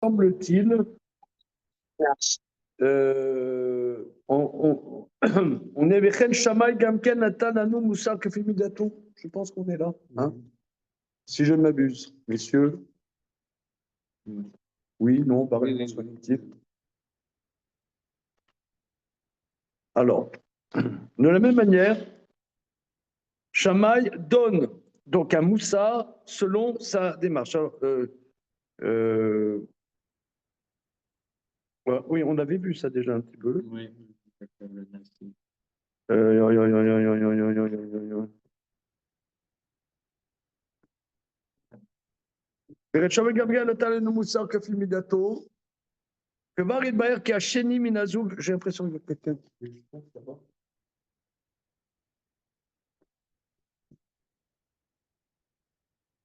semble-t-il, on est Vechen Shamaï Gamken Natan Anu Moussar Kefimidato. Je pense qu'on est là, hein, si je ne m'abuse, messieurs. Oui, non, pareil, soyez-il. Alors, de la même manière, Shamaï donne donc un Moussar selon sa démarche. Alors, oui, on avait vu ça déjà un petit peu. Oui. Que Varid Baer qui a Sheni Minazoug, j'ai l'impression qu'il y a quelqu'un qui là-bas.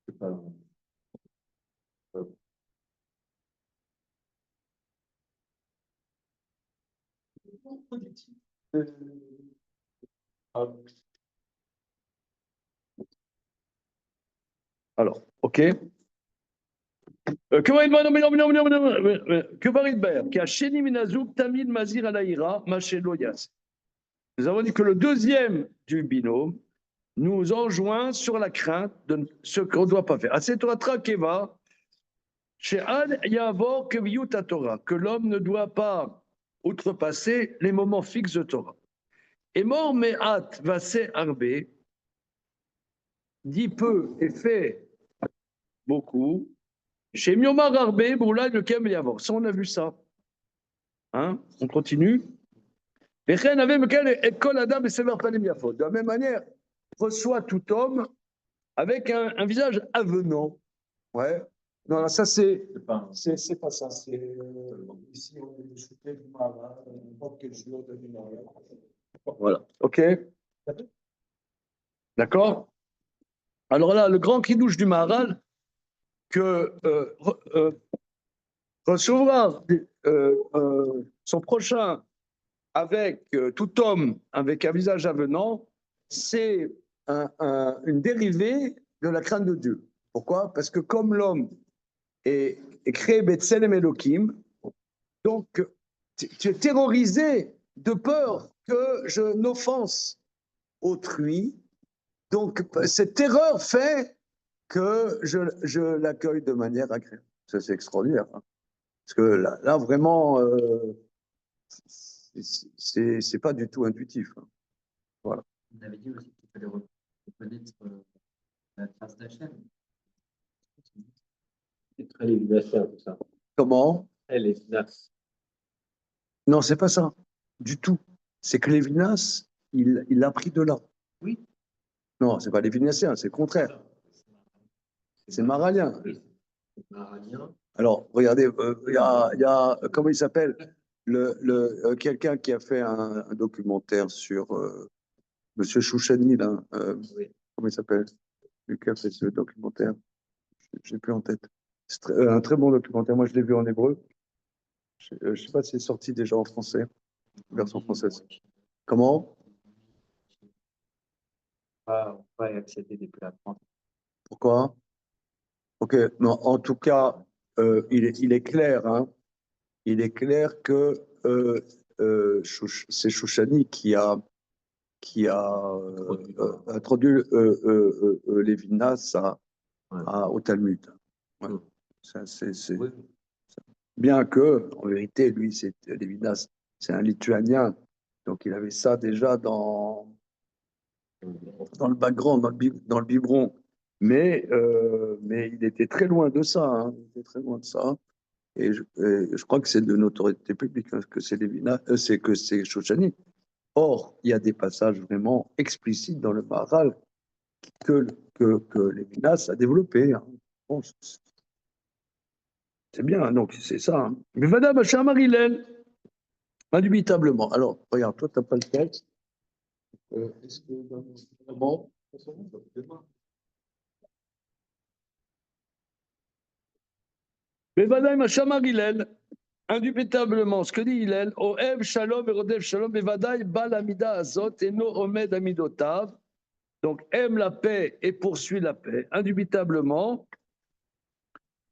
C'est pas. Alors, ok. Que Varid Baer qui a Sheni Minazoug, Tamid Mazir Alaïra, Machelo Yas. Nous avons dit que le deuxième du binôme nous enjoint sur la crainte de ce qu'on ne doit pas faire. Asetoratra Keva, chez Ad Yavor Keviyut Torah, que l'homme ne doit pas outrepasser les moments fixes de Torah. Et mort me'at vasé arbe, dit peu et fait beaucoup. Chez Miomar arbe, boulay le kem yavor. Ça, on a vu ça. Hein? On continue. De la même manière, reçoit tout homme avec un visage avenant. Ouais. Non, là, ça, c'est pas ça. C'est ici, on est discuté du Maharal, n'importe quel jour de l'Himalaya. Voilà. OK. D'accord. Alors là, le grand kidouche du Maharal, que recevoir son prochain avec tout homme avec un visage avenant, c'est une dérivée de la crainte de Dieu. Pourquoi? Parce que comme l'homme est créé Betselem Elohim, donc tu es terrorisé de peur que je n'offense autrui. Donc cette terreur fait que je l'accueille de manière agréable. Ça, c'est extraordinaire. Hein. Parce que là vraiment, c'est pas du tout intuitif. Hein. Voilà. On avait dit aussi qu'il fallait reconnaître la trace d'Hachem. C'est très lévinassien, tout ça. Comment? Elle est Lévinas. Non, c'est pas ça. Du tout. C'est que Lévinas, il a pris de là. Oui. Non, c'est pas lévinassien, c'est le contraire. C'est maralien. Oui. Maralien. Alors, regardez, il y a, comment il s'appelle? Quelqu'un qui a fait un documentaire sur Monsieur Chouchani, là. Oui. Comment il s'appelle? Lui qui a fait ce documentaire. Je n'ai plus en tête. C'est un très bon documentaire. Moi, je l'ai vu en hébreu. Je ne sais pas si c'est sorti déjà en français, version française. Comment? On va accepter depuis la France. Pourquoi? Ok, mais en tout cas, il est clair, hein, il est clair que c'est Chouchani qui a introduit Lévinas au Talmud. Ouais. Ça, Oui. bien que, en vérité, lui, Lévinas, c'est un Lituanien, donc il avait ça déjà dans le background, dans le biberon. Mais il était très loin de ça. Hein, il était très loin de ça. Et je crois que c'est de notoriété publique, hein, que c'est Lévinas, que c'est Chouchani. Or, il y a des passages vraiment explicites dans le Maharal que Lévinas a développé. Hein. Bon, c'est bien, donc c'est ça. Hein. Mais Madame Chamar-Hillel, indubitablement. Alors, regarde, toi, tu n'as pas le texte. Est-ce que. Bon, mais Madame Chamar-Hillel, indubitablement, ce que dit Hillel, Oev Shalom et Rodev Shalom, et Vadaï Balamida Azot, et No Omed Amidotav. Donc, aime la paix et poursuit la paix, indubitablement.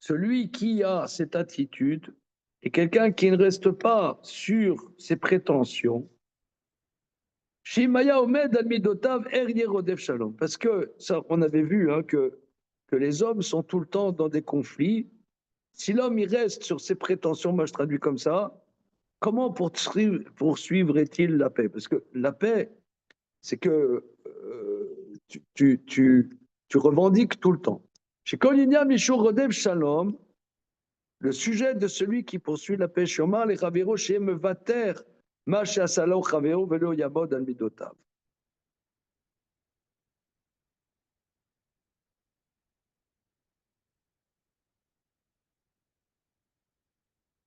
celui qui a cette attitude est quelqu'un qui ne reste pas sur ses prétentions. Shimaya Omed Almidotav Er Yerodef Shalom. Parce que ça, on avait vu que les hommes sont tout le temps dans des conflits. Si l'homme il reste sur ses prétentions, moi je traduis comme ça, comment poursuivrait-il la paix? Parce que la paix, c'est que tu revendiques tout le temps. Chez Kolinia Mishur Rodev Shalom, le sujet de celui qui poursuit la paix, Shomar les Chavero chez Mevater, Mache Asalo Chavero Velo Yabod al Midotav.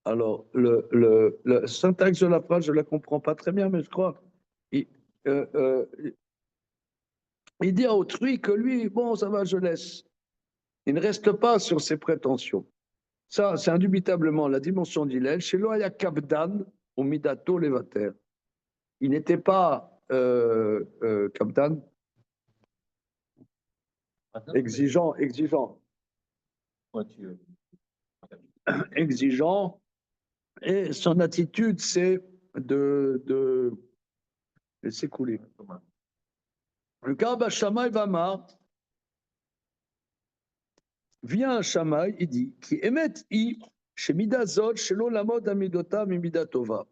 Alors, le syntaxe de la phrase, je ne la comprends pas très bien, mais je crois. Il, euh, euh, il dit à autrui que lui, bon, ça va, je laisse. Il ne reste pas sur ses prétentions. Ça, c'est indubitablement la dimension d'Hillel. Chez Loaya Kabdan, au Midato Levater. Il n'était pas Kabdan, exigeant, exigeant. Et son attitude, c'est de laisser couler. Le Karba Shamaï Vamar vient un Shamaï, il dit, qui émet I, chez Midazot, chez l'Olamod Amidota, Midatova.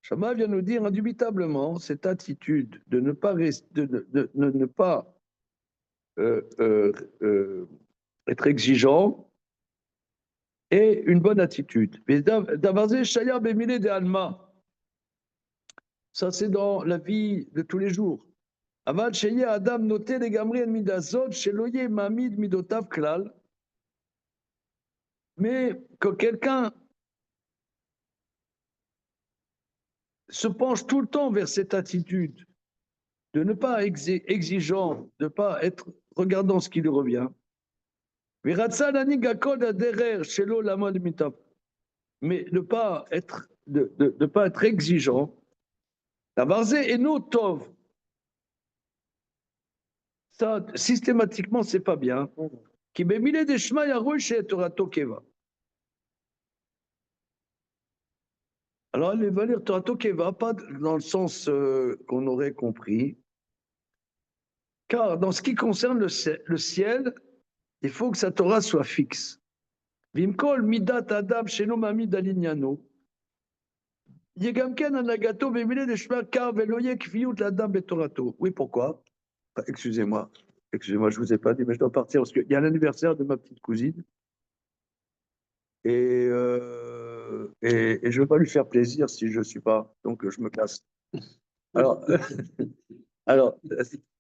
Shamaï vient nous dire indubitablement cette attitude de ne pas, ne pas être exigeant et une bonne attitude. Davazé Shaya Bemile de Alma. Ça, c'est dans la vie de tous les jours. Aval Sheye Adam noté les Gamriel Midazot, Sheloye Mamid Midotav Klal. Mais que quelqu'un se penche tout le temps vers cette attitude de ne pas être exigeant, de ne pas être regardant ce qui lui revient. Mais ne pas être, de pas être exigeant. Ça, systématiquement, c'est pas bien. Alors, il va lire Torah Tokeva, pas dans le sens qu'on aurait compris, car dans ce qui concerne le ciel, il faut que sa Torah soit fixe. Vimkol midat adam sheno mamid alignano. Yegamken anagato vemile de shma kar veloye kviut l'adam betorato. Oui, pourquoi? Excusez-moi, je vous ai pas dit, mais je dois partir parce qu'il y a l'anniversaire de ma petite cousine. Et je ne veux pas lui faire plaisir si je ne suis pas, donc je me casse. Alors,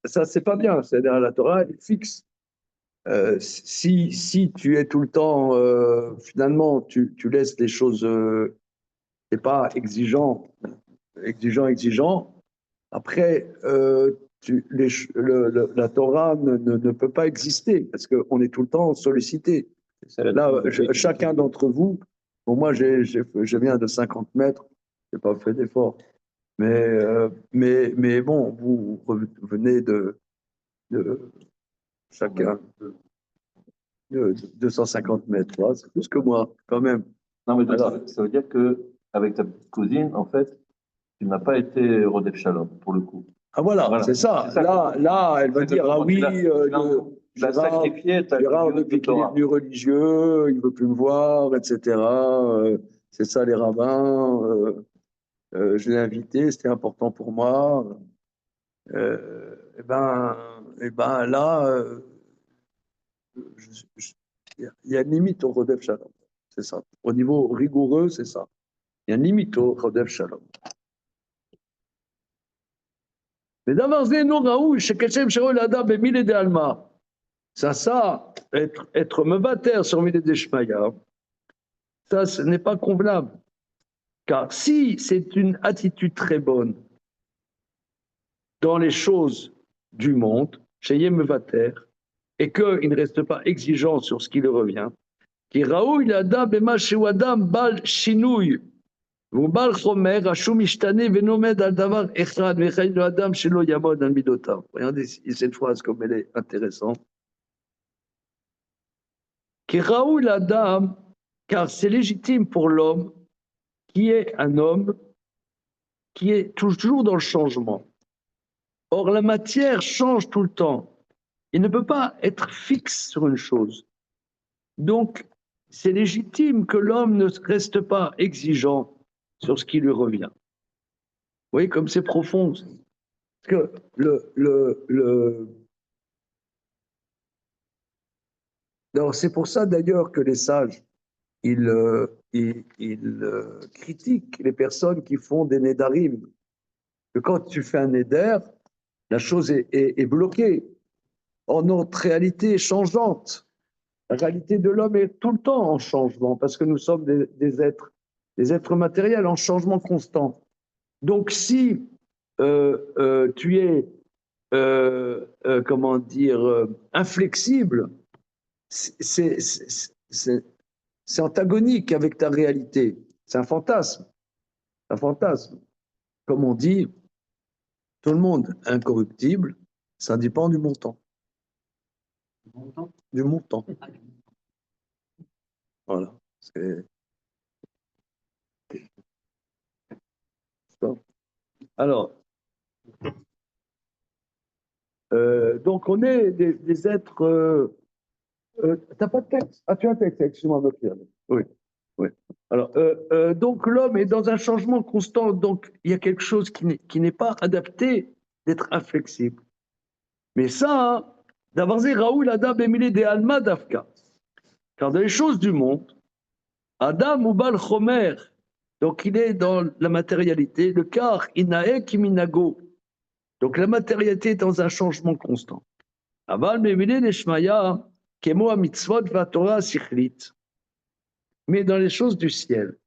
ça, c'est pas bien, c'est-à-dire la Torah, elle est fixe. Si tu es tout le temps, finalement, tu laisses les choses, c'est pas exigeant, après, la Torah ne peut pas exister parce qu'on est tout le temps sollicité. Là, chacun d'entre vous, bon, moi, je viens de 50 mètres, je n'ai pas fait d'effort. Mais bon, vous venez de chacun de 250 mètres. C'est plus que moi, quand même. Non, mais ça veut dire qu'avec ta petite cousine, en fait, tu n'as pas été Rodef Shalom, pour le coup. Ah voilà. C'est ça. Là, elle va dire, ah oui, Gérard, depuis qu'il est devenu religieux, il ne veut plus me voir, etc. C'est ça les rabbins. Je l'ai invité, c'était important pour moi. Et ben là, il y a une limite au Rodef Shalom. C'est ça. Au niveau rigoureux, c'est ça. Il y a une limite au Rodef Shalom. Mais d'abord, ça, être mevater sur Milé des Shmaya, ça, ce n'est pas convenable. Car si c'est une attitude très bonne dans les choses du monde, chez Yemevater, et qu'il ne reste pas exigeant sur ce qui lui revient, qui Raoul Adam Bema Adam Bal Shinouy, ou Bal Chomer, Hashum Ishtane, Venomed al Davar Echad, Vechaï le Adam Shelo Yamod al Midotav. Regardez cette phrase comme elle est intéressante. Qui Raoul Adam, car c'est légitime pour l'homme qui est un homme qui est toujours dans le changement. Or, la matière change tout le temps. Il ne peut pas être fixe sur une chose. Donc, c'est légitime que l'homme ne reste pas exigeant sur ce qui lui revient. Vous voyez comme c'est profond. Parce que Alors, c'est pour ça d'ailleurs que les sages, ils critiquent les personnes qui font des nédarim. Que quand tu fais un néder, la chose est bloquée. Or, notre réalité est changeante. La réalité de l'homme est tout le temps en changement parce que nous sommes des êtres matériels en changement constant. Donc, si tu es, comment dire, inflexible, c'est antagonique avec ta réalité. C'est un fantasme. Un fantasme. Comme on dit, tout le monde est incorruptible, ça dépend du montant. Du montant. Voilà. Alors, donc on est des êtres. T'as pas de texte? Ah, tu as un texte, excuse-moi, oui, oui. Alors, donc l'homme est dans un changement constant, donc il y a quelque chose qui n'est pas adapté d'être inflexible. Mais ça, d'avoir dit Raoul Adam Emile de Alma Dafka, car dans les choses du monde, Adam ou Bal Chomer, donc il est dans la matérialité, le car Inae Kiminago, donc la matérialité est dans un changement constant. Aval Memile Neshmaya, Kemo Mitzvot va Torah Sichlit, mais dans les choses du ciel,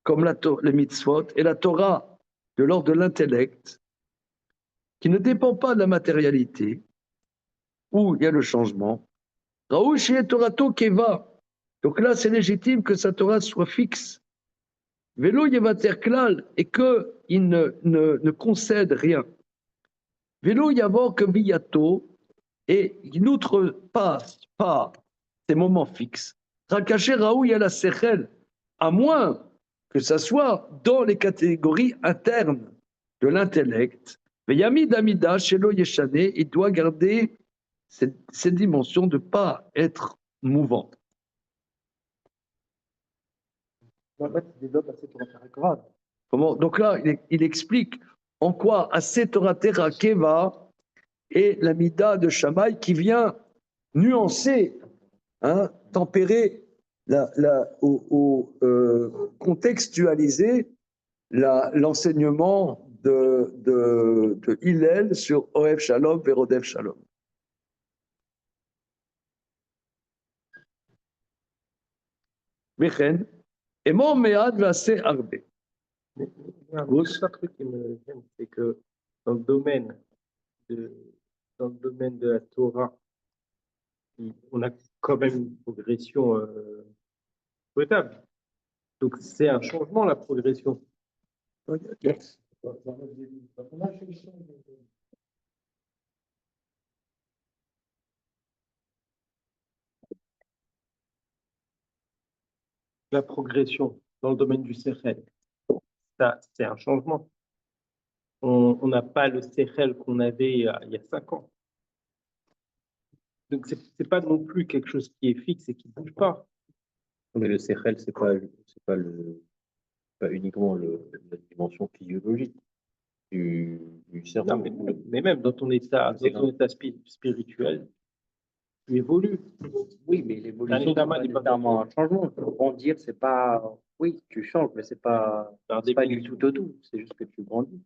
comme les mitzvot et la Torah de l'ordre de l'intellect, qui ne dépend pas de la matérialité, où il y a le changement. Raouch et Torato Keva. Donc là, c'est légitime que sa Torah soit fixe. Vélo Yevater Klal, et qu'il ne concède rien. Vélo Yavor que Viyato, et il n'outrepasse pas ces moments fixes. Rakaché Raoul Yala Sechel, à moins que ça soit dans les catégories internes de l'intellect. Mais Yamid Amida, Shelo Yeshane, il doit garder cette dimension de ne pas être mouvant. Comment? Donc là, il explique en quoi Asetoratera Keva est la Mida de Shammai qui vient nuancer, tempérer, contextualiser l'enseignement de Hillel sur Oev Shalom et Rodev Shalom. Mechen, et mon mead va se arbe. Juste un truc qui me gêne, c'est que dans le domaine de la Torah, on a quand même une progression souhaitable. Donc c'est un changement, la progression. La progression dans le domaine du Sechel, ça c'est un changement. On n'a pas le Sechel qu'on avait il y a 5 ans. Donc c'est pas non plus quelque chose qui est fixe et qui ne bouge pas. Mais le Sechel, c'est pas uniquement la dimension physiologique du cerveau. Non, mais même dans ton état spirituel, tu évolues. Oui, mais l'évolution, c'est pas nécessairement un changement. On dire, c'est pas. Oui, tu changes, mais c'est pas du tout au tout. C'est juste que tu grandis.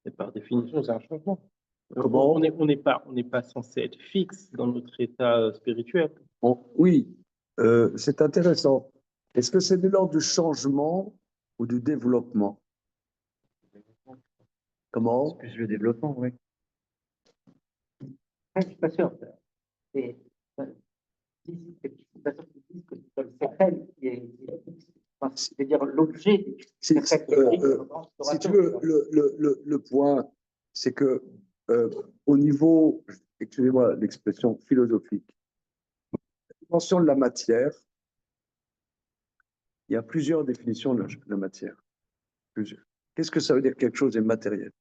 Et par définition, c'est un changement. Comment? On n'est pas censé être fixe dans notre état spirituel. Oui, c'est intéressant. Est-ce que c'est de l'ordre du changement ou du développement? Comment? C'est plus le développement, oui. Je suis pas sûr. C'est pas sûr qu'ils disent que c'est le Sechel qui est fixe. Enfin, c'est-à-dire l'objet. Si tu veux, le point, c'est que au niveau, excusez-moi l'expression philosophique, mention de la matière, il y a plusieurs définitions de la matière. Plusieurs. Qu'est-ce que ça veut dire quelque chose est matériel?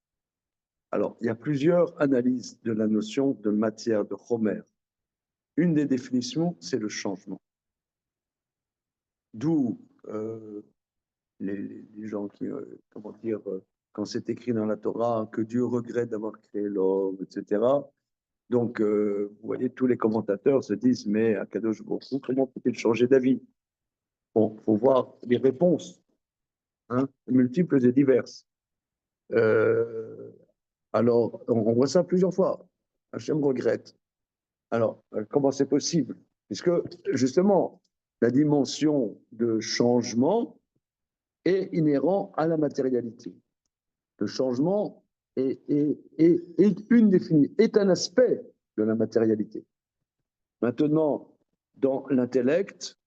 Alors, il y a plusieurs analyses de la notion de matière, de chomer. Une des définitions, c'est le changement. D'où les gens qui, comment dire, quand c'est écrit dans la Torah, que Dieu regrette d'avoir créé l'homme, etc. Donc, vous voyez, tous les commentateurs se disent, mais Akadosh Baruch Hu, comment peut-il changer d'avis? Bon, il faut voir les réponses, hein, multiples et diverses. Alors, on voit ça plusieurs fois. Hachem regrette. Alors, comment c'est possible? Puisque, justement, la dimension de changement est inhérent à la matérialité. Le changement est un aspect de la matérialité. Maintenant, dans l'intellect,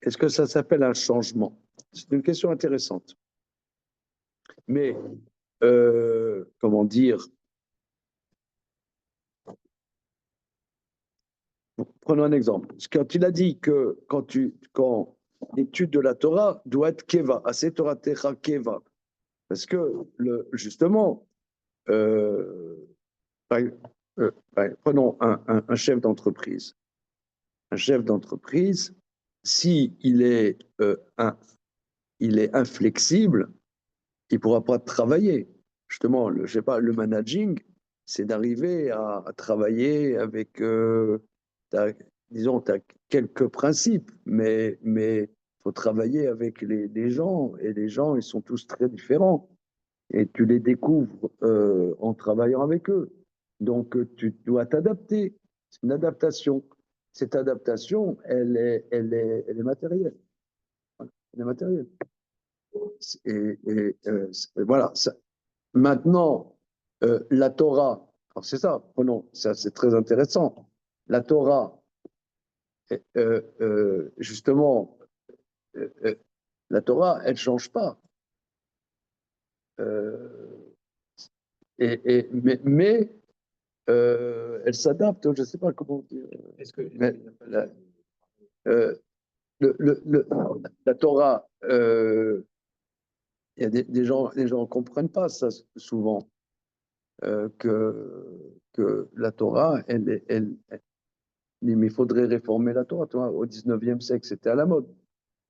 est-ce que ça s'appelle un changement? C'est une question intéressante. Mais, comment dire, prenons un exemple. Quand il a dit que quand l'étude de la Torah doit être keva, assez Torah techa keva, parce que justement, prenons un chef d'entreprise. Un chef d'entreprise, si il est inflexible, il ne pourra pas travailler. Justement, je sais pas, le managing, c'est d'arriver à travailler avec, disons, tu as quelques principes, mais il faut travailler avec les gens, et les gens, ils sont tous très différents. Et tu les découvres en travaillant avec eux. Donc, tu dois t'adapter. C'est une adaptation. Cette adaptation, elle est matérielle. Elle est matérielle. Voilà. Maintenant, la Torah, alors c'est ça, prenons, ça c'est très intéressant. La Torah, justement, la Torah, elle ne change pas. Mais elle s'adapte, je ne sais pas comment dire. Mais la Torah, il y a des gens, les gens ne comprennent pas ça souvent, que la Torah, mais il faudrait réformer la Torah. Toi, au 19e siècle, c'était à la mode.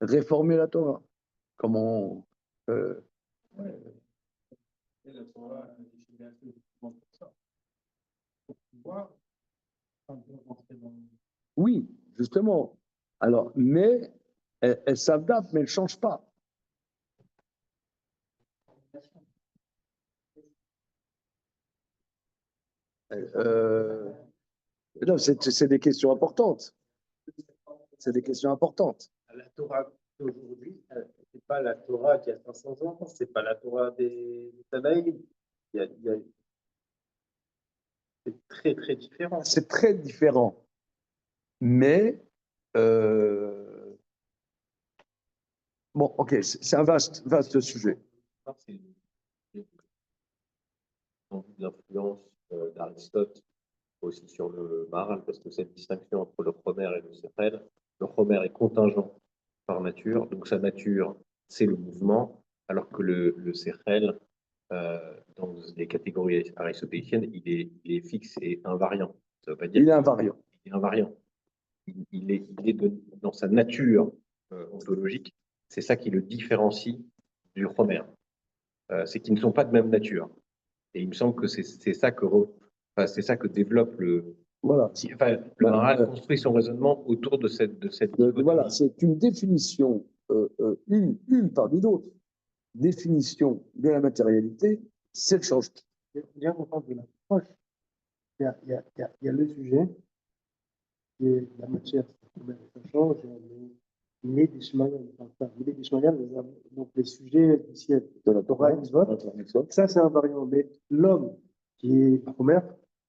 Réformer la Torah. Comment La Torah, pour ça. Pour pouvoir rentrer dans. Oui, justement. Alors, mais elle s'adapte, mais elle ne change pas. Non, c'est des questions importantes. C'est des questions importantes. La Torah d'aujourd'hui, c'est pas la Torah qui a 500 ans, c'est pas la Torah des Tanaïm. C'est très, très différent. C'est très différent. Mais, bon, ok, c'est un vaste sujet. C'est l'influence d'Aristote aussi sur le Maharal, parce que cette distinction entre le Chomer et le Sechel, le Chomer est contingent par nature, donc sa nature, c'est le mouvement, alors que le Sechel, dans les catégories aristotéliciennes, il est fixe et invariant. Ça veut pas dire il est invariant. Il est invariant. Il est dans sa nature ontologique, c'est ça qui le différencie du Chomer. C'est qu'ils ne sont pas de même nature. Et il me semble que c'est ça que développe le. Voilà. Enfin, le Maharal construit son raisonnement autour de cette voilà, c'est une définition, une parmi d'autres, définition de la matérialité, c'est le changement. Bien content de l'approche. Il y a le sujet, qui est la matière, ça change, mais des Ishmael, donc les sujets du ciel, de la Torah et des ça c'est invariant. Mais l'homme qui est Homer,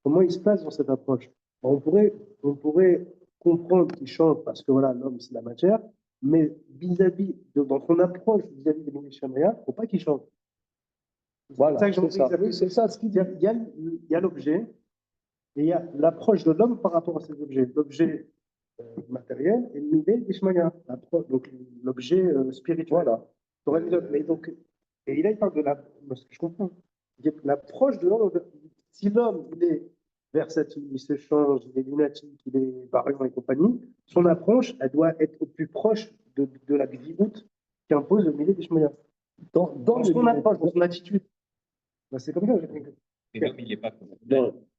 comment il se place dans cette approche? On pourrait comprendre qu'il change parce que voilà, l'homme c'est la matière, mais dans son approche vis-à-vis des Ishmael, il ne faut pas qu'il change. Voilà, ça que j'ai c'est ça. compris. Oui, c'est ça ce qu'il dit. Il y a l'objet et il y a l'approche de l'homme par rapport à cet objet. L'objet matériel et l'idée d'Ishmaïa, donc l'objet spirituel. Voilà. Mais donc, et il parle de ce que je comprends, l'approche de l'homme. Si l'homme il est versatile, il se change, il est lunatique, il est variant et compagnie, son approche, elle doit être au plus proche de la Gvivout qu'impose le milieu d'Ishmaïa. Dans son approche, dans son attitude. Ben, c'est comme ça que j'ai compris. Et l'homme, il n'est pas comme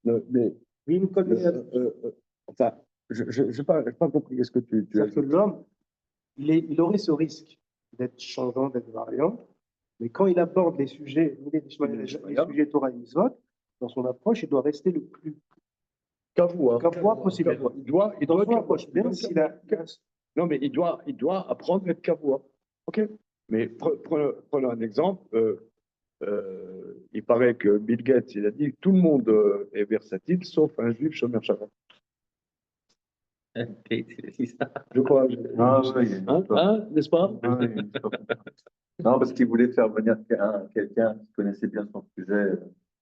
Mais, Oui, une colle. enfin, je n'ai pas compris ce que tu as C'est-à-dire que dit. l'homme, il aurait ce risque d'être changeant, d'être variant, mais quand il aborde les sujets, les sujets Torah et Mitzvot, dans son approche, il doit rester le plus Kavua possible. Il doit Dans son kavua. approche, même s'il a. Non, mais il doit apprendre à être kavua. OK. Mais prenons un exemple. Il paraît que Bill Gates, il a dit que tout le monde est versatile, sauf un juif Shomer Shabbat. Je crois. Ah, oui. N'est-ce pas? Ah, oui, non, parce qu'il voulait faire venir quelqu'un qui connaissait bien son sujet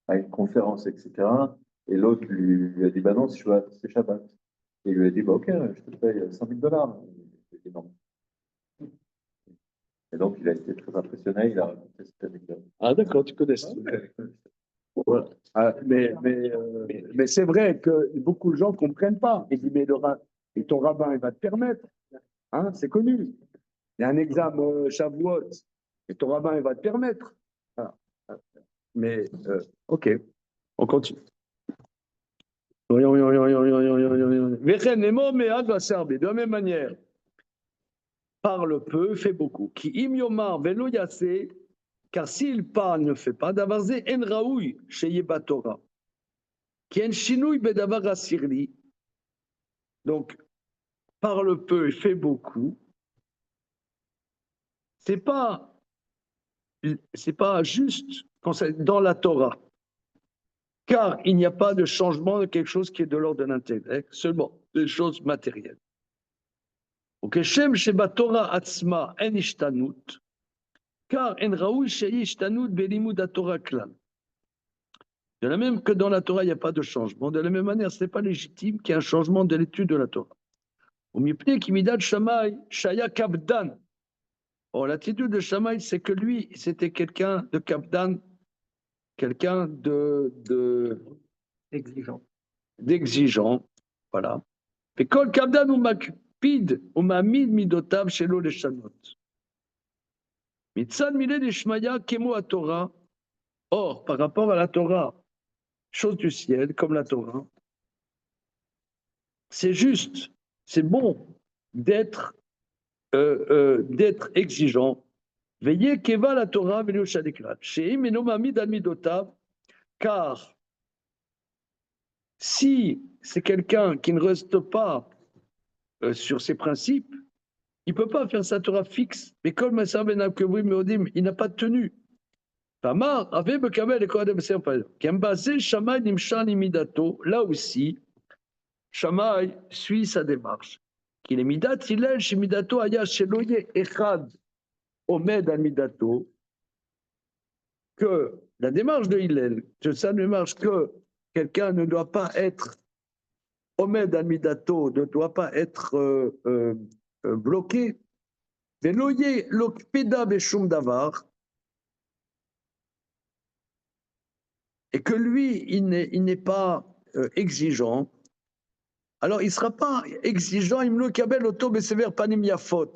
à une conférence, etc. Et l'autre lui a dit, bah non, si je veux c'est Shabbat. Et il lui a dit, bah ok, je te paye $100 000. Il a dit non. Et donc, il a été très impressionné, il a raconté cette anecdote. Ah, d'accord, tu connais ça. Voilà. Mais c'est vrai que beaucoup de gens ne comprennent pas. Il dit, mais et ton rabbin, il va te permettre. Hein, c'est connu. Il y a un examen Shavuot, et ton rabbin, il va te permettre. Ah. Mais, OK, on continue. De la même manière, parle peu, fait beaucoup. Qui imyomar velo yase, car s'il parle, ne fait pas, davarze en raoui chez Yeba Torah. Qui en shinouy bedavar asirli. Donc, parle peu, fait beaucoup. C'est pas juste dans la Torah. Car il n'y a pas de changement de quelque chose qui est de l'ordre de l'intellect, seulement des choses matérielles. Shem sheba Torah atzma en ishtanut, car en raoui shei ishtanut belimud Torah klal. De la même que dans la Torah, il n'y a pas de changement, de la même manière, ce n'est pas légitime qu'il y ait un changement de l'étude de la Torah. Au mipnei kimidat shamay shaya kabdan. Or, l'attitude de Shammai, c'est que lui, c'était quelqu'un de kabdan, quelqu'un d'exigeant, voilà. Et kol kabdan ou makpid ou mamid midotav shelo leshanot. Mitzad miled ishmaya kemo à Torah. Or, par rapport à la Torah, chose du ciel, comme la Torah, c'est juste, c'est bon d'être exigeant. Veillez keva la Torah velo shadeklat. Sheim eno mamid al midotav, car si c'est quelqu'un qui ne reste pas sur ses principes, il ne peut pas faire sa Torah fixe. Mais comme il n'a pas de tenue. Là aussi, Shammai suit sa démarche. Qu'il est midat hilel chez midato aya sheloye echad omed al midato, que la démarche de Hillel, sa démarche que quelqu'un ne doit pas être omed al midato, ne doit pas être bloqué. Veloye lokpeda beshum davar, et que lui, il n'est pas exigeant. Alors, il ne sera pas exigeant, il me kabel auto besever panim yafot,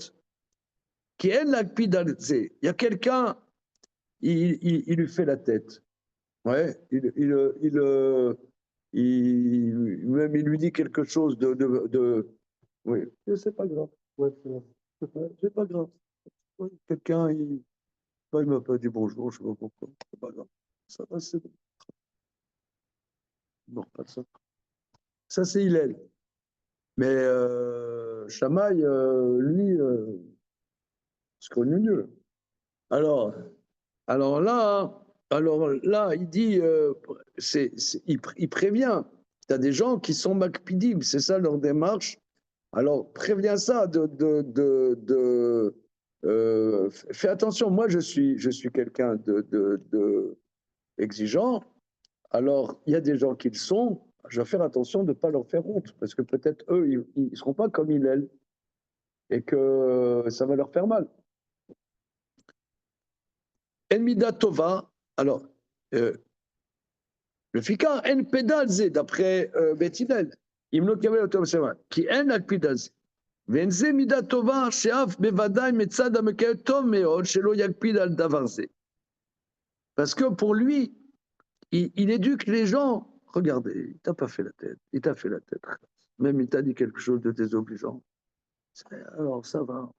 qui est l'akpidalze. Il y a quelqu'un, il lui fait la tête. Ouais, même il lui dit quelque chose oui, c'est pas grave. Ouais, c'est pas grave. Ouais, quelqu'un, il m'a pas dit bonjour, je ne sais pas pourquoi. C'est pas grave. Ça va, c'est bon. Non, pas ça. Ça, c'est Hillel. Mais Shammai, lui, se connaît mieux. Alors là, il dit, il prévient. Tu as des gens qui sont makpidim, c'est ça leur démarche. Alors, préviens ça fais attention, moi je suis quelqu'un exigeants, alors il y a des gens qui le sont, je vais faire attention de ne pas leur faire honte, parce que peut-être eux, ils ne seront pas comme Hillel, et que ça va leur faire mal. En mida tova, alors, le fika, en pedalze, d'après Beth Hillel, imno kavel otom shema, qui en al pedalze. ואין זה מידה טובה שאף בוודאי מצד המקיים טוב מאוד שלא יקפיד על דבר זה. Parce que pour lui, il éduque les gens. Regardez, il t'a pas fait la tête, il t'a fait la tête. Même il t'a dit quelque chose de désobligeant. Alors ça va,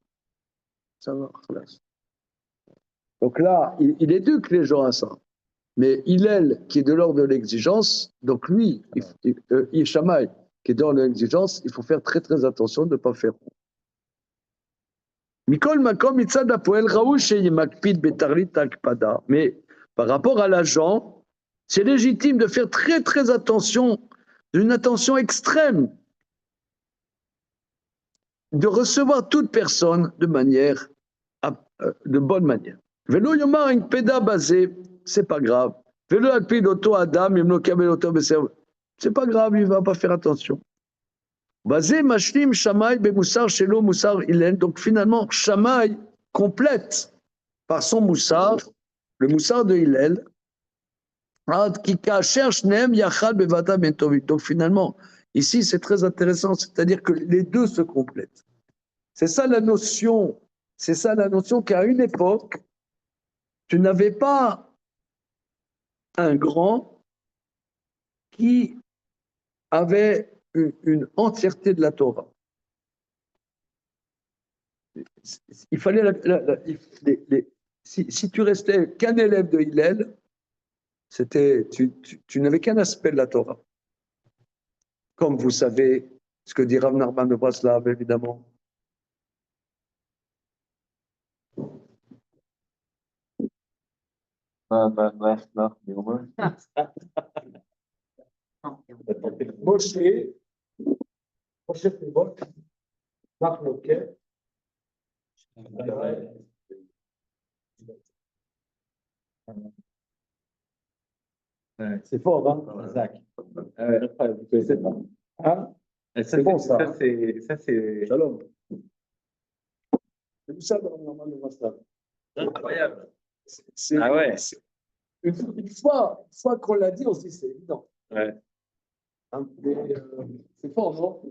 classe. Donc là, il éduque les gens à ça. Mais Hillel, qui est de l'ordre de l'exigence, donc lui, Shammai, qui est de l'ordre de l'exigence, il faut faire très très attention de ne pas faire. Mais par rapport à l'agent, c'est légitime de faire très très attention, d'une attention extrême, de recevoir toute personne de manière, de bonne manière. Velo yomar une péda basée, c'est pas grave. Velo alpid auto adam, c'est pas grave, il va pas faire attention. Basé mashlim Shammai bemoussar shelo moussar Hillel. Donc finalement, Shammai complète par son moussar, le moussar de Hillel. Donc finalement, ici c'est très intéressant, c'est-à-dire que les deux se complètent. C'est ça la notion qu'à une époque, tu n'avais pas un grand qui avait une entièreté de la Torah. Il fallait si tu restais qu'un élève de Hillel, tu n'avais qu'un aspect de la Torah. Comme vous savez ce que dit Rav Nachman de Braslav, évidemment. Moshe Pivot, Marc Loquet. C'est fort, hein, Isaac? Vous connaissez pas. Hein? C'est bon, ça. Ça, c'est Shalom. C'est tout ça dans le normal de Braslav. incroyable. Ah ouais. Une fois qu'on l'a dit, on se dit c'est évident. Ouais. Hein, c'est fort, non?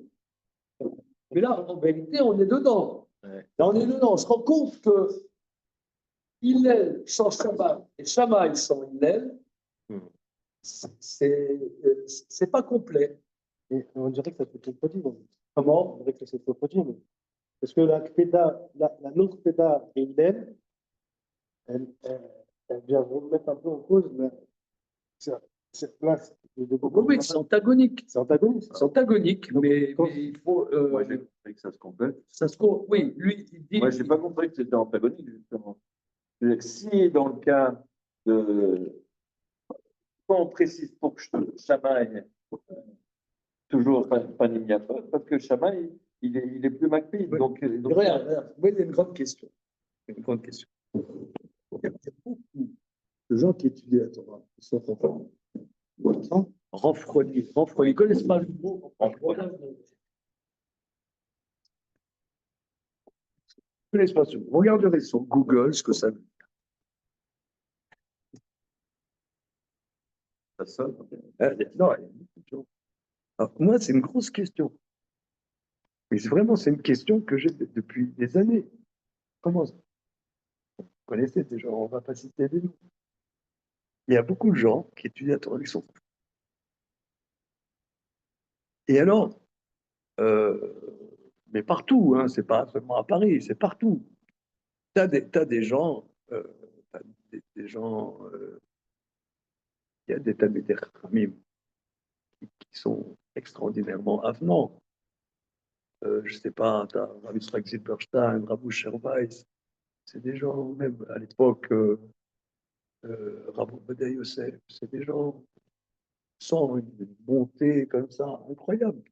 Mais là, en vérité, on est dedans. Ouais. Là, on est dedans. On se rend compte que Hillel sans Shammai et Shammai sans Hillel, c'est pas complet. Et on dirait que ça peut être produit. Comment? On dirait que ça peut être produit. Parce que la non-Kpeda et Hillel, elle vient remettre un peu en cause cette place de beaucoup. Oui, c'est antagonique. C'est antagoniste. C'est antagonique, mais il faut. Moi, j'ai compris que ça se complète. Oui, lui, il dit. Moi, je n'ai pas compris que c'était antagonique, justement. Si, dans le cas de. Quand on précise pour que Shammai, toujours pas Nimiafa, parce que Shammai, il est plus Macpid. Oui. Donc, Regarde, oui, il y a une grande question. Une grande question. Il y a beaucoup de gens qui étudient la Torah, qui sont renfrognés. Ils ne connaissent pas le mot renfrognés. Ils ne connaissent pas ce mot. Regarderez sur Google ce que ça veut dire. ça sonne. Non, il y a beaucoup de gens. Alors, moi, c'est une grosse question. Mais vraiment, c'est une question que j'ai depuis des années. Comment ça? Vous connaissez déjà, on ne va pas citer des noms. Il y a beaucoup de gens qui étudient la Torah, qui sont. Et alors, mais partout, hein, c'est pas seulement à Paris, c'est partout. Tu as des gens, il y a des Talmidei Chachamim qui sont extraordinairement avenants. Je ne sais pas, tu as Rav Yitzhak Zilberstein, Rav Usher Weiss, c'est des gens, même à l'époque, Rav Ovadia Yosef, c'est des gens sans une bonté comme ça, incroyable.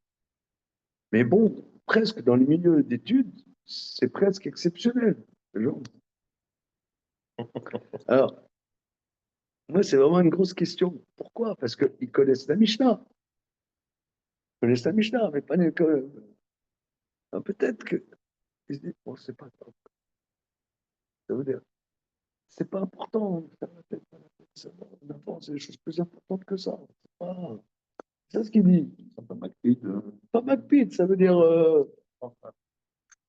Mais bon, presque dans les milieux d'études, c'est presque exceptionnel. Alors, Moi, c'est vraiment une grosse question. Pourquoi? Parce qu'ils connaissent la Mishnah. Ils connaissent la Mishnah, mais pas que. Peut-être que. Ils se disent, bon, c'est pas grave. Ça veut dire, c'est pas important. Faire la tête, pas la tête, ça va. On avance, c'est des choses plus importantes que ça. C'est ce qu'il dit. Ça peut m'acquitter. Pas McPeak, ça veut dire.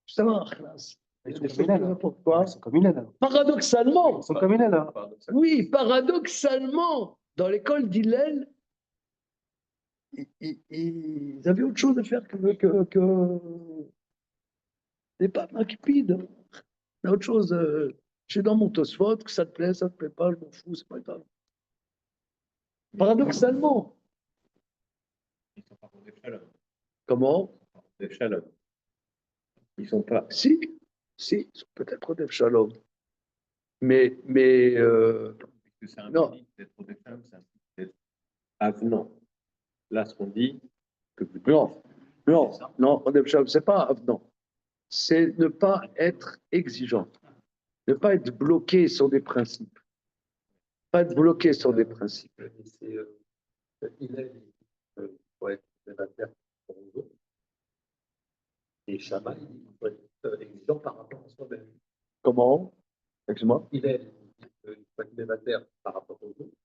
Ça va, classe. Ils sont Des comme choses il est, plus là. importantes. Quoi? Ils sont comme il est, là. Paradoxalement, Ils sont comme il est, là. oui, paradoxalement, dans l'école d'Hillel, ils avaient autre chose à faire que des papes maquipides. Il y a autre chose. Je suis dans mon Tosfot, que ça te plaît pas, je m'en fous, c'est pas grave. Paradoxalement. Ils sont pas des Shalom. Comment? Des Shalom. Ils sont pas. Si, ils sont peut-être des Shalom. Mais Puisque c'est un non. public d'être des Shalom, c'est un public d'être avenant. Là, ce qu'on dit, que vous Non, c'est pas avenant. C'est ne pas être exigeant. Ne pas être bloqué sur des principes. Pas être bloqué sur des principes. Il est pour être célibataire pour nous autres. Et Shammai, il faut être exigeant par rapport à soi-même. Comment? Excuse-moi. Il faut être célibataire par rapport aux autres.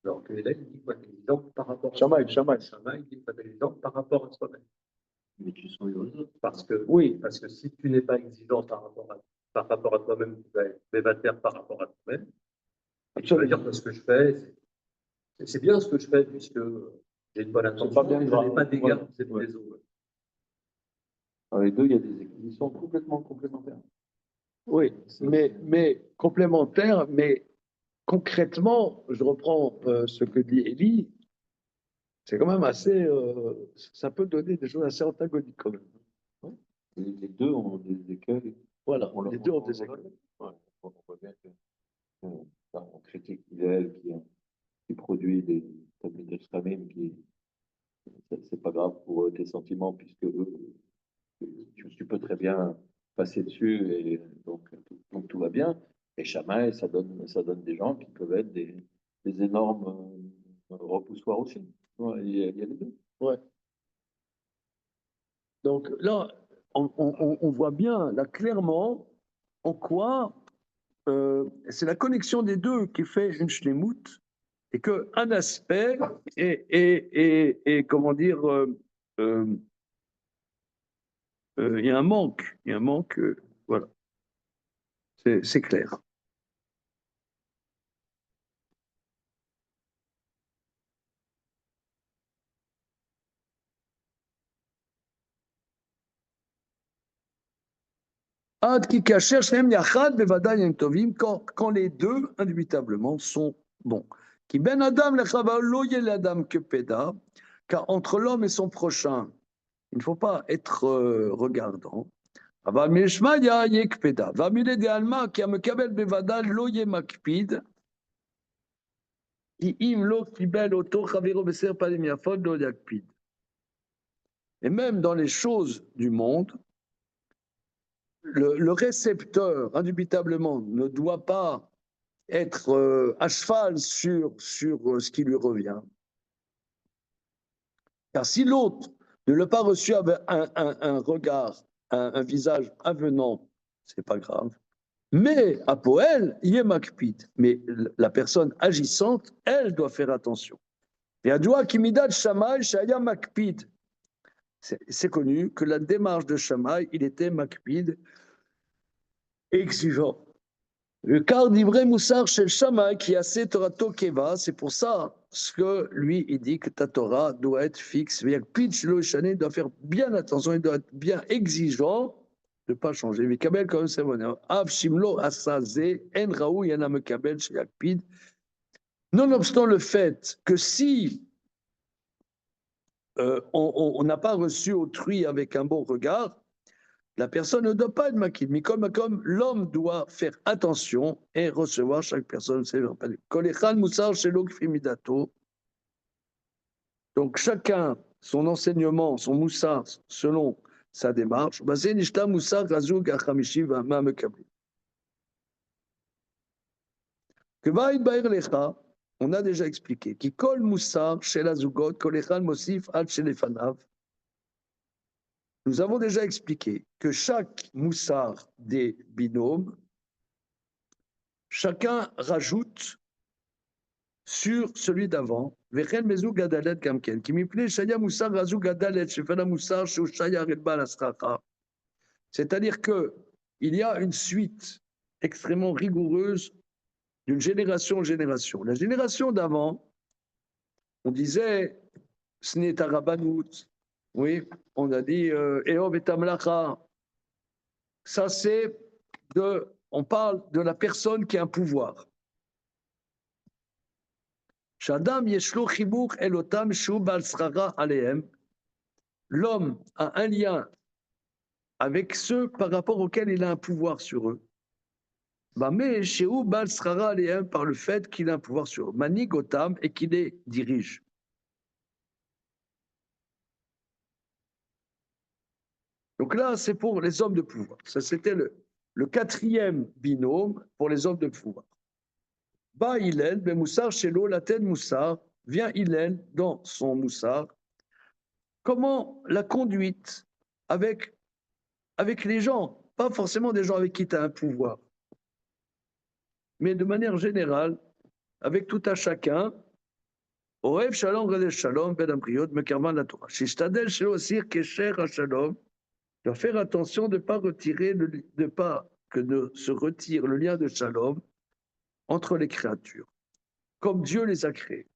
Alors que Hélène, il dit qu'il faut être exigeant par rapport à Shammai. Shammai, il dit qu'il faut être exigeant par rapport à soi-même. Mais tu sens les autres. Parce que, Oui. parce que si tu n'es pas exigeant par rapport à toi-même, tu vas être célibataire par rapport à toi-même. Et tu vas dire que ce que je fais, c'est bien ce que je fais puisque j'ai une bonne intention, pas bien je grave. n'ai pas d'égard Ouais. vis-à-vis des autres. Dans les deux, il y a ils sont complètement complémentaires. Oui, mais complémentaire, mais concrètement, je reprends ce que dit Élie, c'est quand même assez. Ça peut donner des choses assez antagoniques quand même. Les deux ont des écueils. Voilà, les deux ont des écueils. Ouais, on voit bien que on critique Hillel qui produit des tablettes de Shramim qui c'est pas grave pour tes sentiments puisque tu peux très bien passer dessus et donc tout va bien. Et Shammai, ça donne des gens qui peuvent être des énormes repoussoirs aussi. Ouais, il y a les deux. Ouais. Donc là, on voit bien, là, clairement, en quoi c'est la connexion des deux qui fait une shlemut, et qu'un aspect est, comment dire, il y a un manque, voilà, c'est clair. Ad ki kasher shneim yachad bevadai yem tovim, quand les deux, indubitablement, sont bons. Ki ben adam lechava lo yel adam kepeda, car entre l'homme et son prochain, il ne faut pas être regardant. אבל מלשמיא יקפדה, והמילי דעלמא כי המקבל בוודאי לא יהיה מקפיד, כי אם לא קיבל אותו חברו בסר פנים יפות לא יקפיד. Et même dans les choses du monde, le récepteur, indubitablement, ne doit pas être à cheval sur ce qui lui revient. Car si l'autre ne l'a pas reçu avec un regard, un visage avenant, c'est pas grave. Mais à Poël, il est makpid. Mais la personne agissante, elle doit faire attention. Et à Doua Kimidad Shammai, Shaya makpid. C'est connu que la démarche de Shammai, il était makpid, exigeant. Le car d'Ivré Moussar chez Shammai qui a cette Torah Tokeva, c'est pour ça que lui, il dit que ta Torah doit être fixe. Il doit faire bien attention, il doit être bien exigeant de ne pas changer. Mais Kabel, comme c'est bon. Av Shimlo Asazé, En Raou Yana Mekabel Sheyakpid. Nonobstant le fait que si on n'a pas reçu autrui avec un bon regard, la personne ne doit pas être makid, mais comme l'homme doit faire attention et recevoir chaque personne. Donc chacun son enseignement, son moussar selon sa démarche. Que Vaïd Baïr Lecha, on a déjà expliqué, qui kol moussar chez la Zugot, kol echad mosif ad chez les fanav. Nous avons déjà expliqué que chaque moussar des binômes, chacun rajoute sur celui d'avant, Vechen mezou gadalet gamken, qui m'appelait Shaya moussar razou gadalet, shefana moussar shou shaya redba asracha. C'est-à-dire que il y a une suite extrêmement rigoureuse d'une génération en génération. La génération d'avant, on disait, ce n'est Rabanout, oui, on a dit Eov et Amlacha. Ça, c'est on parle de la personne qui a un pouvoir. Shadam yeshlo chibuch elotam shu bal srara alehem. L'homme a un lien avec ceux par rapport auxquels il a un pouvoir sur eux. Mais chez où bal srara alehem par le fait qu'il a un pouvoir sur eux. Manigotam et qu'il les dirige. Donc là, c'est pour les hommes de pouvoir. Ça, c'était le quatrième binôme pour les hommes de pouvoir. Ba Hillel, ben Moussar, Shelo, la tête Moussar, vient Hillel dans son Moussar. Comment la conduite avec les gens, pas forcément des gens avec qui tu as un pouvoir, mais de manière générale, avec tout un chacun, Orev Shalom, Gadel Shalom, Ben Amriot, Mekarman la Torah. Shishtadel Shelo Osir, Kesher HaShalom, doit faire attention de ne pas retirer, de se retire le lien de Shalom entre les créatures, comme Dieu les a créés.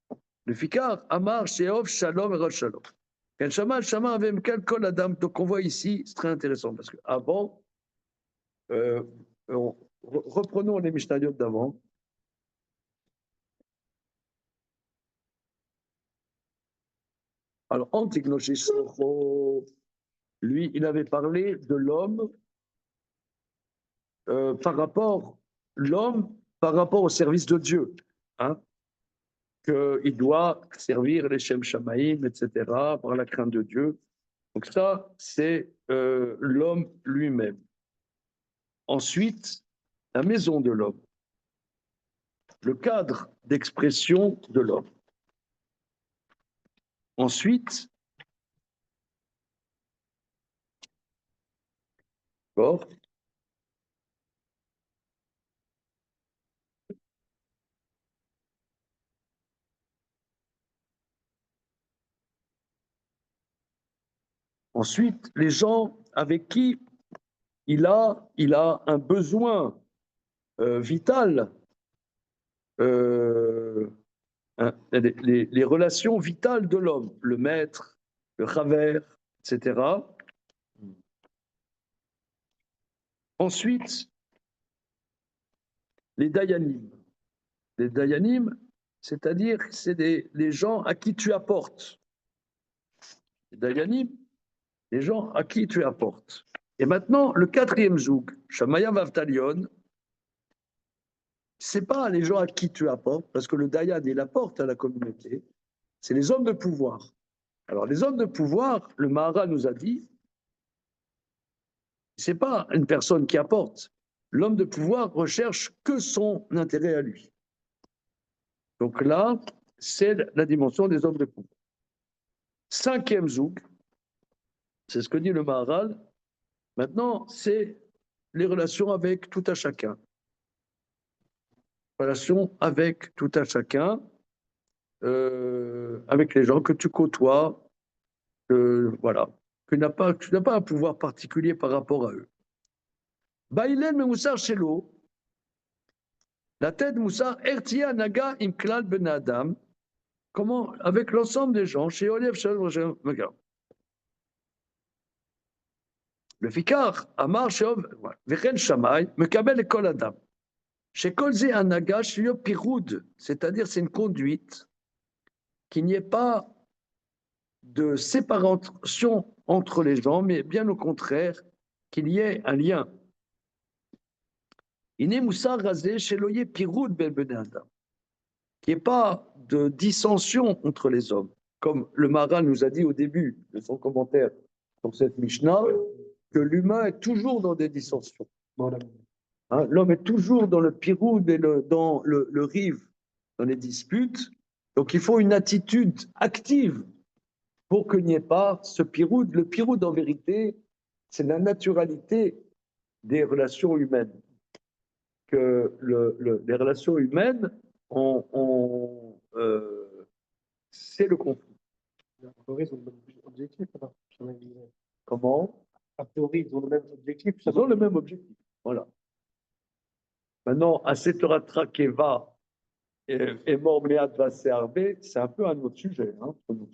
Le Fikar, Amar, Sheov, Shalom et Rosh Shalom. Quand Shama, Shama avait quel kol Adam. Donc on voit ici, c'est très intéressant parce qu'avant, reprenons les Mishnayot d'avant. Alors, Antignoshis, lui, il avait parlé de l'homme par rapport au service de Dieu. Hein, qu'il doit servir les Shem Shamaïm, etc., par la crainte de Dieu. Donc ça, c'est l'homme lui-même. Ensuite, la maison de l'homme, le cadre d'expression de l'homme. Ensuite, d'accord, ensuite, les gens avec qui il a un besoin vital, les relations vitales de l'homme, le maître, le chaver, etc. Ensuite, les dayanim. Les dayanim, c'est-à-dire c'est les gens à qui tu apportes. Les dayanim, les gens à qui tu apportes. Et maintenant, le quatrième zouk, Shamaya Vavtalion, c'est pas les gens à qui tu apportes, parce que le dayan, il apporte à la communauté, c'est les hommes de pouvoir. Alors, les hommes de pouvoir, le Mahara nous a dit, c'est pas une personne qui apporte. L'homme de pouvoir recherche que son intérêt à lui. Donc là, c'est la dimension des hommes de pouvoir. Cinquième zouk, c'est ce que dit le Maharal. Maintenant, c'est les relations avec tout un chacun. Relations avec tout un chacun, avec les gens que tu côtoies, voilà, que tu n'as pas un pouvoir particulier par rapport à eux. Baïlen me moussar shelo, la tête moussar ertia naga imklal ben adam. Comment, avec l'ensemble des gens, chez Olev Shalom, le Fikar, Amar, Sheov, Vechen Shamay, Mekabel et Kol Adam. Chez Kolze Anaga, Shio Piroud, c'est-à-dire c'est une conduite, qu'il n'y ait pas de séparation entre les gens, mais bien au contraire, qu'il y ait un lien. Iné Moussa Razé, chez Loye Piroud Ben Ben Adam. Qu'il n'y ait pas de dissension entre les hommes, comme le Maharal nous a dit au début de son commentaire sur cette Mishnah, que l'humain est toujours dans des dissensions. Voilà. Hein, l'homme est toujours dans le piroud et dans le rive, dans les disputes. Donc il faut une attitude active pour qu'il n'y ait pas ce piroud. Le piroud, en vérité, c'est la naturalité des relations humaines. Que les relations humaines, c'est le conflit. A priori, ils ont le même objectif. Alors, Comment? a priori, ils ont le même objectif. Ils ont le même objectif. Voilà. Maintenant, Asetora Trakeva et Morméat Vasearbe, c'est un peu un autre sujet. Hein, vous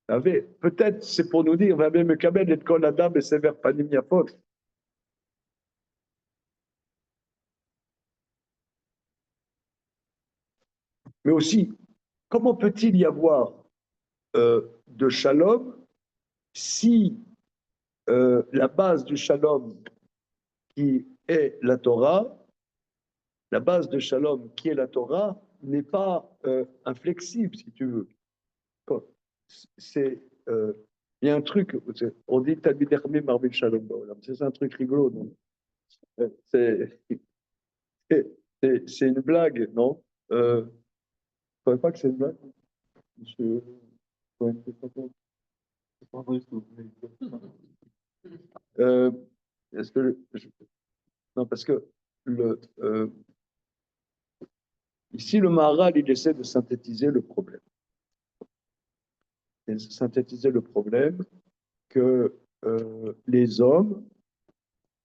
savez, peut-être c'est pour nous dire, Vabé Mekabel et Kol Adam et Sever Panim Yafot. Mais aussi, comment peut-il y avoir de shalom si la base du shalom qui est la Torah, la base de shalom qui est la Torah, n'est pas inflexible, si tu veux. C'est, il y a un truc, on dit Talmid Chachamim Marvin Shalom Baolam. C'est un truc rigolo. Non? C'est une blague, non? Vous ne trouvez pas que c'est une blague? Monsieur Cohen, c'est pas bon. Est-ce que non, parce que ici, le Maharal, il essaie de synthétiser le problème. Et de synthétiser le problème que les hommes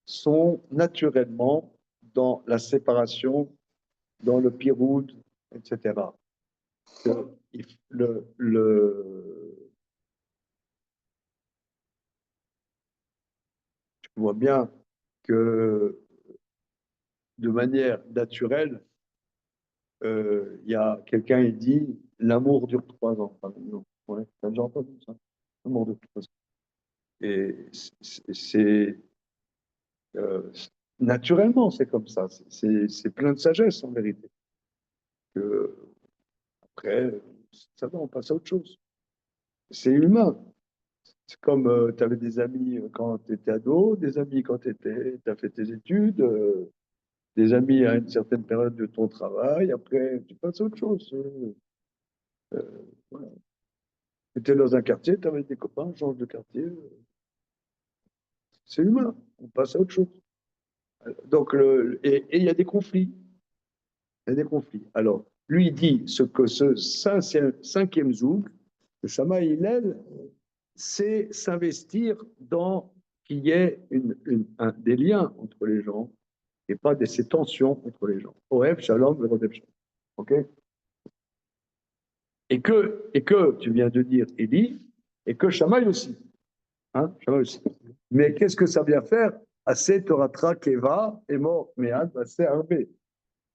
sont naturellement dans la séparation, dans le piroud, etc. Que tu vois bien que de manière naturelle, il y a quelqu'un qui dit l'amour dure 3 ans. Ouais, t'as déjà entendu ça? L'amour dure 3 ans. Et c'est naturellement, c'est comme ça. C'est plein de sagesse en vérité. Que, après, ça va, on passe à autre chose. C'est humain. C'est comme tu avais des amis quand tu étais ado, des amis quand tu as fait tes études, des amis à une certaine période de ton travail, après tu passes à autre chose. Voilà. Tu étais dans un quartier, tu avais des copains, change de quartier. C'est humain, on passe à autre chose. Donc, et il y a des conflits. Il y a des conflits. Alors, lui, il dit que ce cinquième zoug, le Shama Hillel, c'est s'investir dans qu'il y ait des liens entre les gens et pas ces tensions entre les gens. Oev, Shalom, Verodepshalom. OK? Et que, tu viens de dire, Eli, et que Shamaï aussi. Hein? Shamaï aussi. Mais qu'est-ce que ça vient faire? Assez Toratra Keva est mort, mais assez Arbé.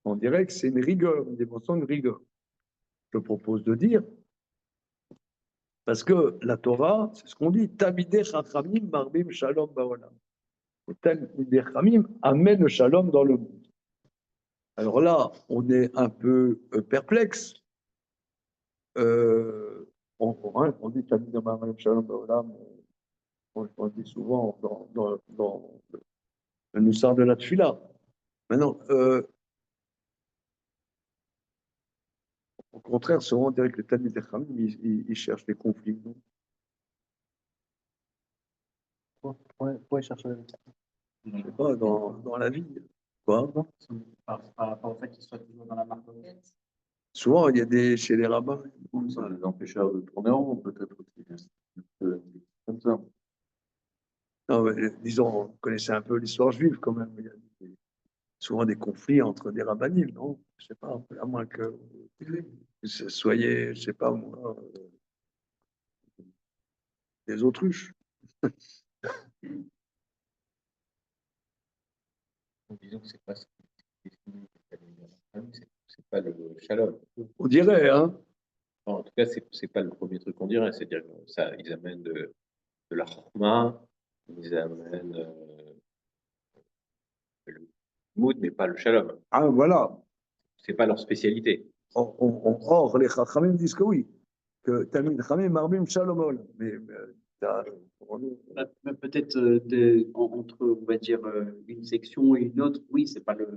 On dirait que c'est une rigueur, une démonstration de rigueur. Je propose de dire, parce que la Torah, c'est ce qu'on dit, Tamideh Chachamim Marbim Shalom Baolam. Tamideh Chachamim amène le shalom dans le monde. Alors là, on est un peu perplexe. On dit Tamideh Marbim Shalom Baolam, on dit souvent dans le Nussar de la Tfila. Maintenant, au contraire, souvent on dirait que le Tamideh Chachamim, il cherche des conflits. Non? Pourquoi ils cherchent Je ne sais pas, dans la vie. Quoi? Par rapport au fait qu'ils soient toujours dans la marque. Souvent, il y a chez les rabbins. Ça les empêchera de tourner en rond, peut-être aussi. Comme ça. Non, mais, disons, on connaissait un peu l'histoire juive quand même. Il y a souvent des conflits entre des rabbinim, non? Je ne sais pas, à moins que vous soyez, je ne sais pas moi, des autruches. Disons que c'est pas ce qui définit c'est pas le shalom. On dirait, hein? En tout cas, c'est pas le premier truc qu'on dirait. C'est-à-dire que ça, ils amènent de la chorma, ils amènent le mood, mais pas le shalom. Ah, voilà. C'est pas leur spécialité. Or, les chachamim disent que oui, que Tamid Chamim Marbim Shalom Olam. Mais Peut-être entre, on va dire, une section et une autre, oui, c'est pas le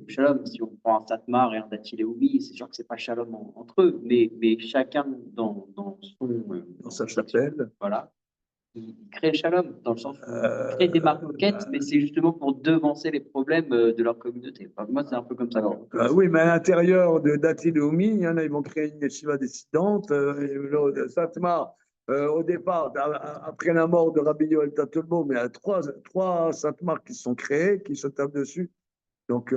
shalom. Si on prend un Satmar et un Datiléoumi, c'est sûr que c'est pas shalom entre eux, mais chacun dans son Dans sa chapelle. voilà, il crée le shalom dans le sens où il crée des marloquettes, mais c'est justement pour devancer les problèmes de leur communauté. Enfin, moi, c'est un peu comme ça. Oui, mais à l'intérieur de Datiléoumi, il y en a, ils vont créer une yeshiva dissidente. Et le Satmar, au départ, après la mort de Rabbi Yoel Tattelbaum, il y a trois Satmar qui sont créés, qui se tapent dessus. Donc,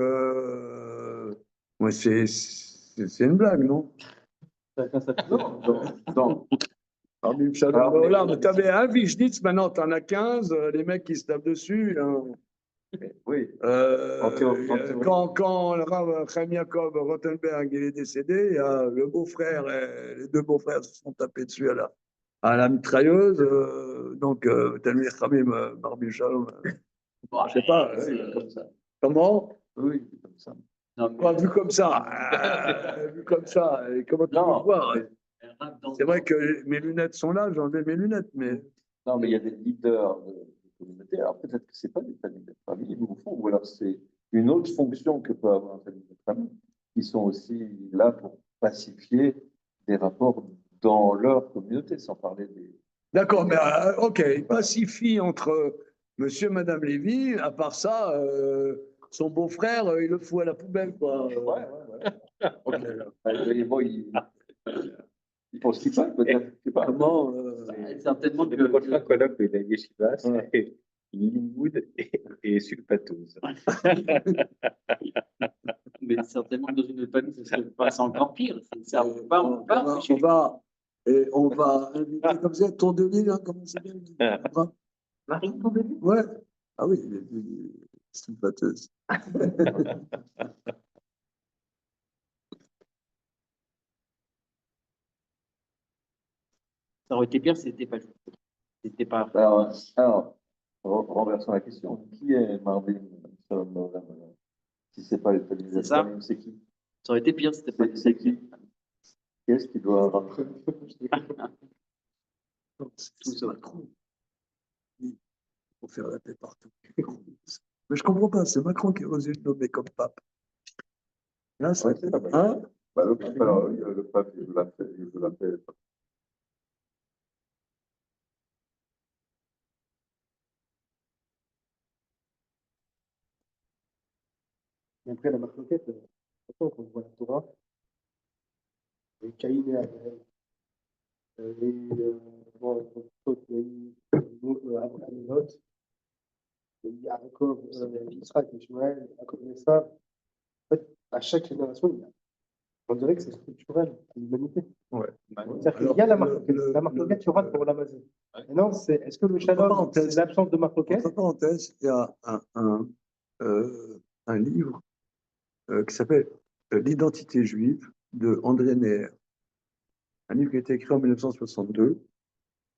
ouais, c'est une blague, non? Non. Rabbi Shalom Baolam, tu avais un Vichnitz, maintenant tu en as 15, les mecs qui se tapent dessus. Hein. Oui. Quand le Rav Chaim Yaakov Rothenberg il est décédé, il y a le beau-frère, les deux beaux-frères se sont tapés dessus à la mitrailleuse. Donc, Talmid Chachamim, Rabbi Shalom, je sais pas. Comme ça. Comment? Oui, comme ça. Quoi, vu comme ça? Vu comme ça, et comment tu peux voir? C'est vrai que mes lunettes sont là, j'ai enlevé mes lunettes, mais. Non, mais il y a des leaders de communauté. Alors peut-être que ce n'est pas des familles de famille, au fond, ou alors c'est une autre fonction que peut avoir une famille de famille, qui sont aussi là pour pacifier des rapports dans leur communauté, sans parler des. D'accord, mais ok, il pacifie entre monsieur et madame Lévy, à part ça, son beau-frère, il le fout à la poubelle, quoi. Ouais. Ok. Et bon, il pense qu'il peut, peut-être. Je sais pas. Comment Certainement Le que prochain colloque de la Yeshiva, c'est Limoud et Sulpatose. mais certainement que dans une famille, ça serait pas encore pire. C'est un pas, on va inviter comme ça, Tondelier, hein, comment c'est bien Marine Tondelier. Ouais. Ah oui, c'est une batteuse. Ça aurait été pire si c'était pas juste. C'était pas. Alors, renversons la question. Qui est Marvin Shalom Baolam? Si ce n'est pas les familles de C'est ça. famille, c'est qui? Ça aurait été pire si c'était pas. C'est qui? Qu'est-ce qui doit rentrer? C'est Macron. Il faut faire la paix partout. Mais je ne comprends pas, c'est Macron qui a osé le nommer comme pape. Là, c'est Ouais, pas mal. hein? Bah, le pape, il l'a fait, il l'a fait. Et après, la marloquette, quand on voit la Torah, et Caïn et Abel, bon, il y a eu Abraham et Lot, il y a Jacob, Israël, Ishmaël, Jacob et Esav. En fait, à chaque génération, on dirait que c'est structurel, c'est l'humanité. Ouais. C'est-à-dire qu'il y a la marloquette, tu rates pour la magie. Maintenant, est-ce que le shalom, c'est l'absence de marloquette? Entre parenthèses, il y a un livre qui s'appelle L'identité juive de André Neher. Un livre qui a été écrit en 1962.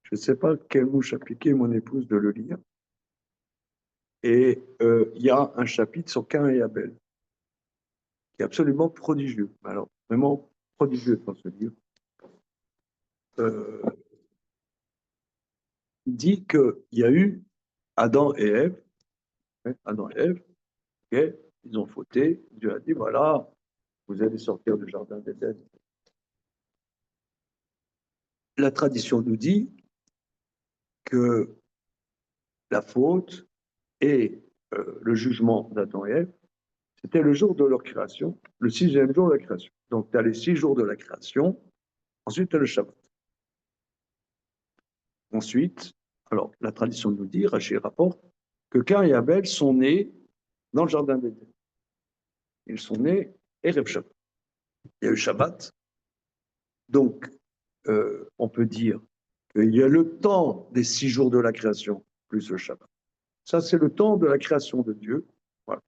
Je ne sais pas quelle mouche a piqué mon épouse de le lire. Et il y a un chapitre sur Cain et Abel, qui est absolument prodigieux. Alors, vraiment prodigieux dans ce livre. Il dit qu'il y a eu Adam et Ève. Adam et Ève, okay, ils ont fauté. Dieu a dit, voilà, vous allez sortir du jardin d'Éden. La tradition nous dit que la faute et le jugement d'Adam et Ève, c'était le jour de leur création, le 6e jour de la création. Donc, tu as les 6 jours de la création, ensuite tu as le Shabbat. Ensuite, alors, la tradition nous dit, Rachid rapporte, que Cain et Abel sont nés dans le jardin d'Éden. Ils sont nés Erev Shabbat. Il y a eu Shabbat. Donc, on peut dire qu'il y a le temps des 6 jours de la création, plus le Shabbat. Ça, c'est le temps de la création de Dieu. Voilà.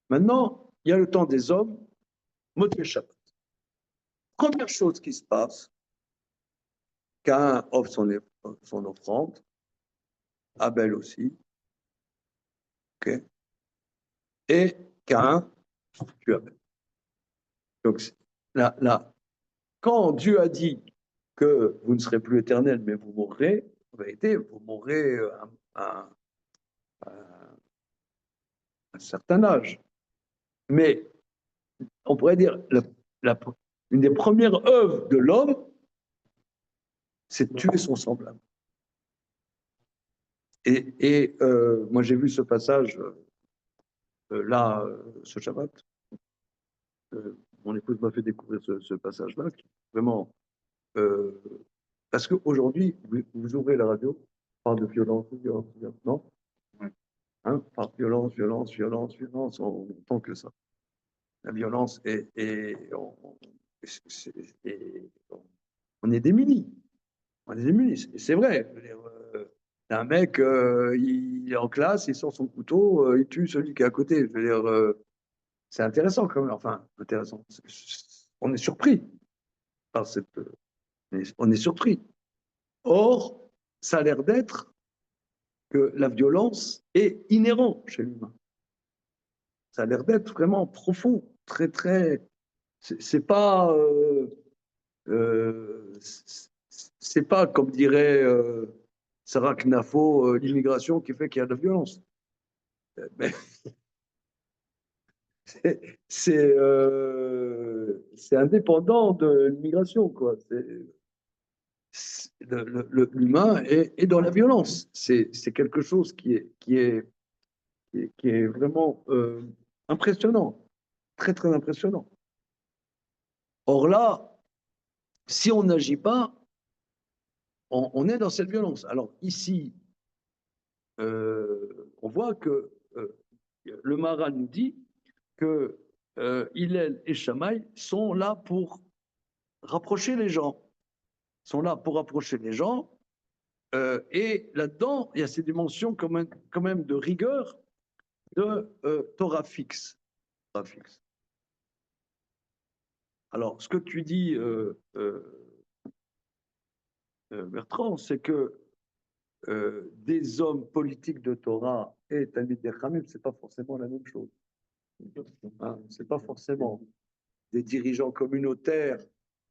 Maintenant, il y a le temps des hommes, Motzei Shabbat. Première chose qui se passe, Cain offre son offrande, Abel aussi, okay. Et Cain tue Abel. Donc, là, quand Dieu a dit que vous ne serez plus éternel, mais vous mourrez, en vérité, vous mourrez à un certain âge. Mais on pourrait dire, une des premières œuvres de l'homme, c'est de tuer son semblable. Et moi, j'ai vu ce passage là, ce Shabbat. Mon épouse m'a fait découvrir ce passage-là, qui vraiment. Parce qu'aujourd'hui, vous ouvrez la radio, on parle de violence, non? Hein, par violence, violence, violence, violence, on n'entend que ça. La violence, on est démunis. On est démunis, c'est vrai. Je veux dire, un mec, il est en classe, il sort son couteau, il tue celui qui est à côté. Je veux dire, c'est intéressant quand même. Enfin, intéressant. On est surpris par cette. On est surpris. Or, ça a l'air d'être que la violence est inhérente chez l'humain. Ça a l'air d'être vraiment profond, très, très. C'est pas. C'est pas, comme dirait Sarah Knafo, l'immigration qui fait qu'il y a de la violence. Mais c'est indépendant de l'immigration, quoi. L'humain est dans la violence. C'est quelque chose qui est vraiment impressionnant, très très impressionnant. Or là, si on n'agit pas, on est dans cette violence. Alors ici, on voit que le Maharal nous dit que Hillel et Shammai sont là pour rapprocher les gens, sont là pour rapprocher les gens. Et là-dedans, il y a ces dimensions quand même de rigueur de Torah fixe. Torah fixe. Alors, ce que tu dis, Bertrand, c'est que des hommes politiques de Torah et Talmidei Chachamim, ce n'est pas forcément la même chose. Hein, ce n'est pas forcément des dirigeants communautaires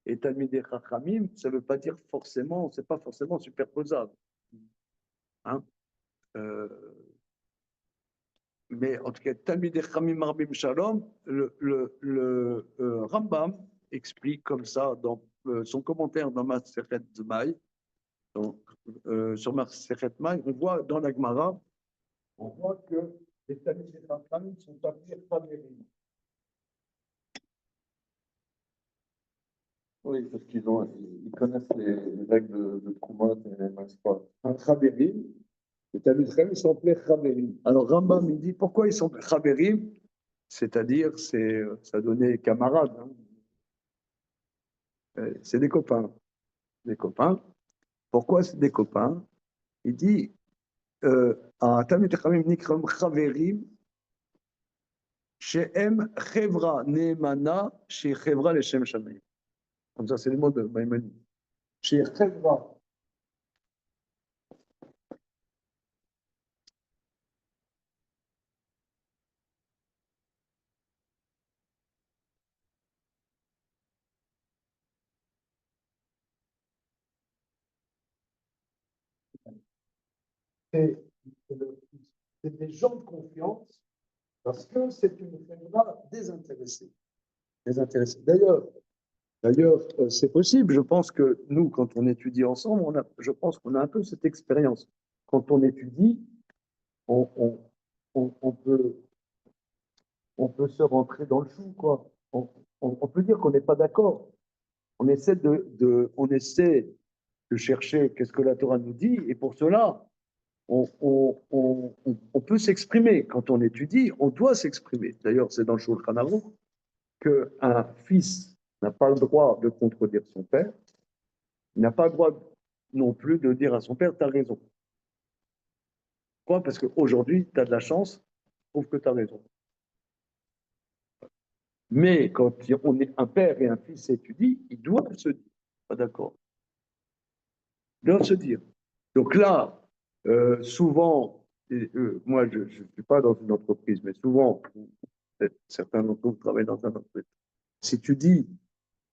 et Talmidei Chachamim, ça ne veut pas dire forcément, c'est pas forcément superposable. Hein, mais en tout cas, Talmidei Chachamim Marbim Shalom, le Rambam explique comme ça dans son commentaire dans Masechet Maï. Donc, sur Masechet Maï, on voit dans la Gemara, on voit que les Talmidei Chachamim sont appelés Chaverim. Oui, parce ils connaissent les règles de Trouma et Masport. Un Chaverim, les Talmidei Chachamim sont appelés Chaverim. Alors Rambam, il dit pourquoi ils sont Chaverim, c'est-à-dire, ça donnait camarades. Hein. C'est des copains. Des copains. Pourquoi c'est des copains? Il dit à Talmidei Chachamim Nikram Chaverim, Shehem Chevra Neemana, She Chevra Leshem Shamayim. Comme ça, c'est le mot de Maïmonide. She Chevra. C'est des gens de confiance parce que c'est une Chevra désintéressée. D'ailleurs, c'est possible. Je pense que nous, quand on étudie ensemble, je pense qu'on a un peu cette expérience. Quand on étudie, on, on peut se rentrer dans le chou, quoi. On peut dire qu'on n'est pas d'accord. On essaie on essaie de chercher qu'est-ce que la Torah nous dit, et pour cela, on peut s'exprimer. Quand on étudie, on doit s'exprimer. D'ailleurs, c'est dans le Shulchan Aruch qu'un fils n'a pas le droit de contredire son père, il n'a pas le droit non plus de dire à son père, tu as raison. Pourquoi? Parce qu'aujourd'hui, tu as de la chance, trouve que tu as raison. Mais quand on est un père et un fils étudient, ils doivent se dire, pas d'accord. Ils doivent se dire. Donc là, souvent, moi je ne suis pas dans une entreprise, mais souvent, certains d'entre vous travaillent dans une entreprise. Si tu dis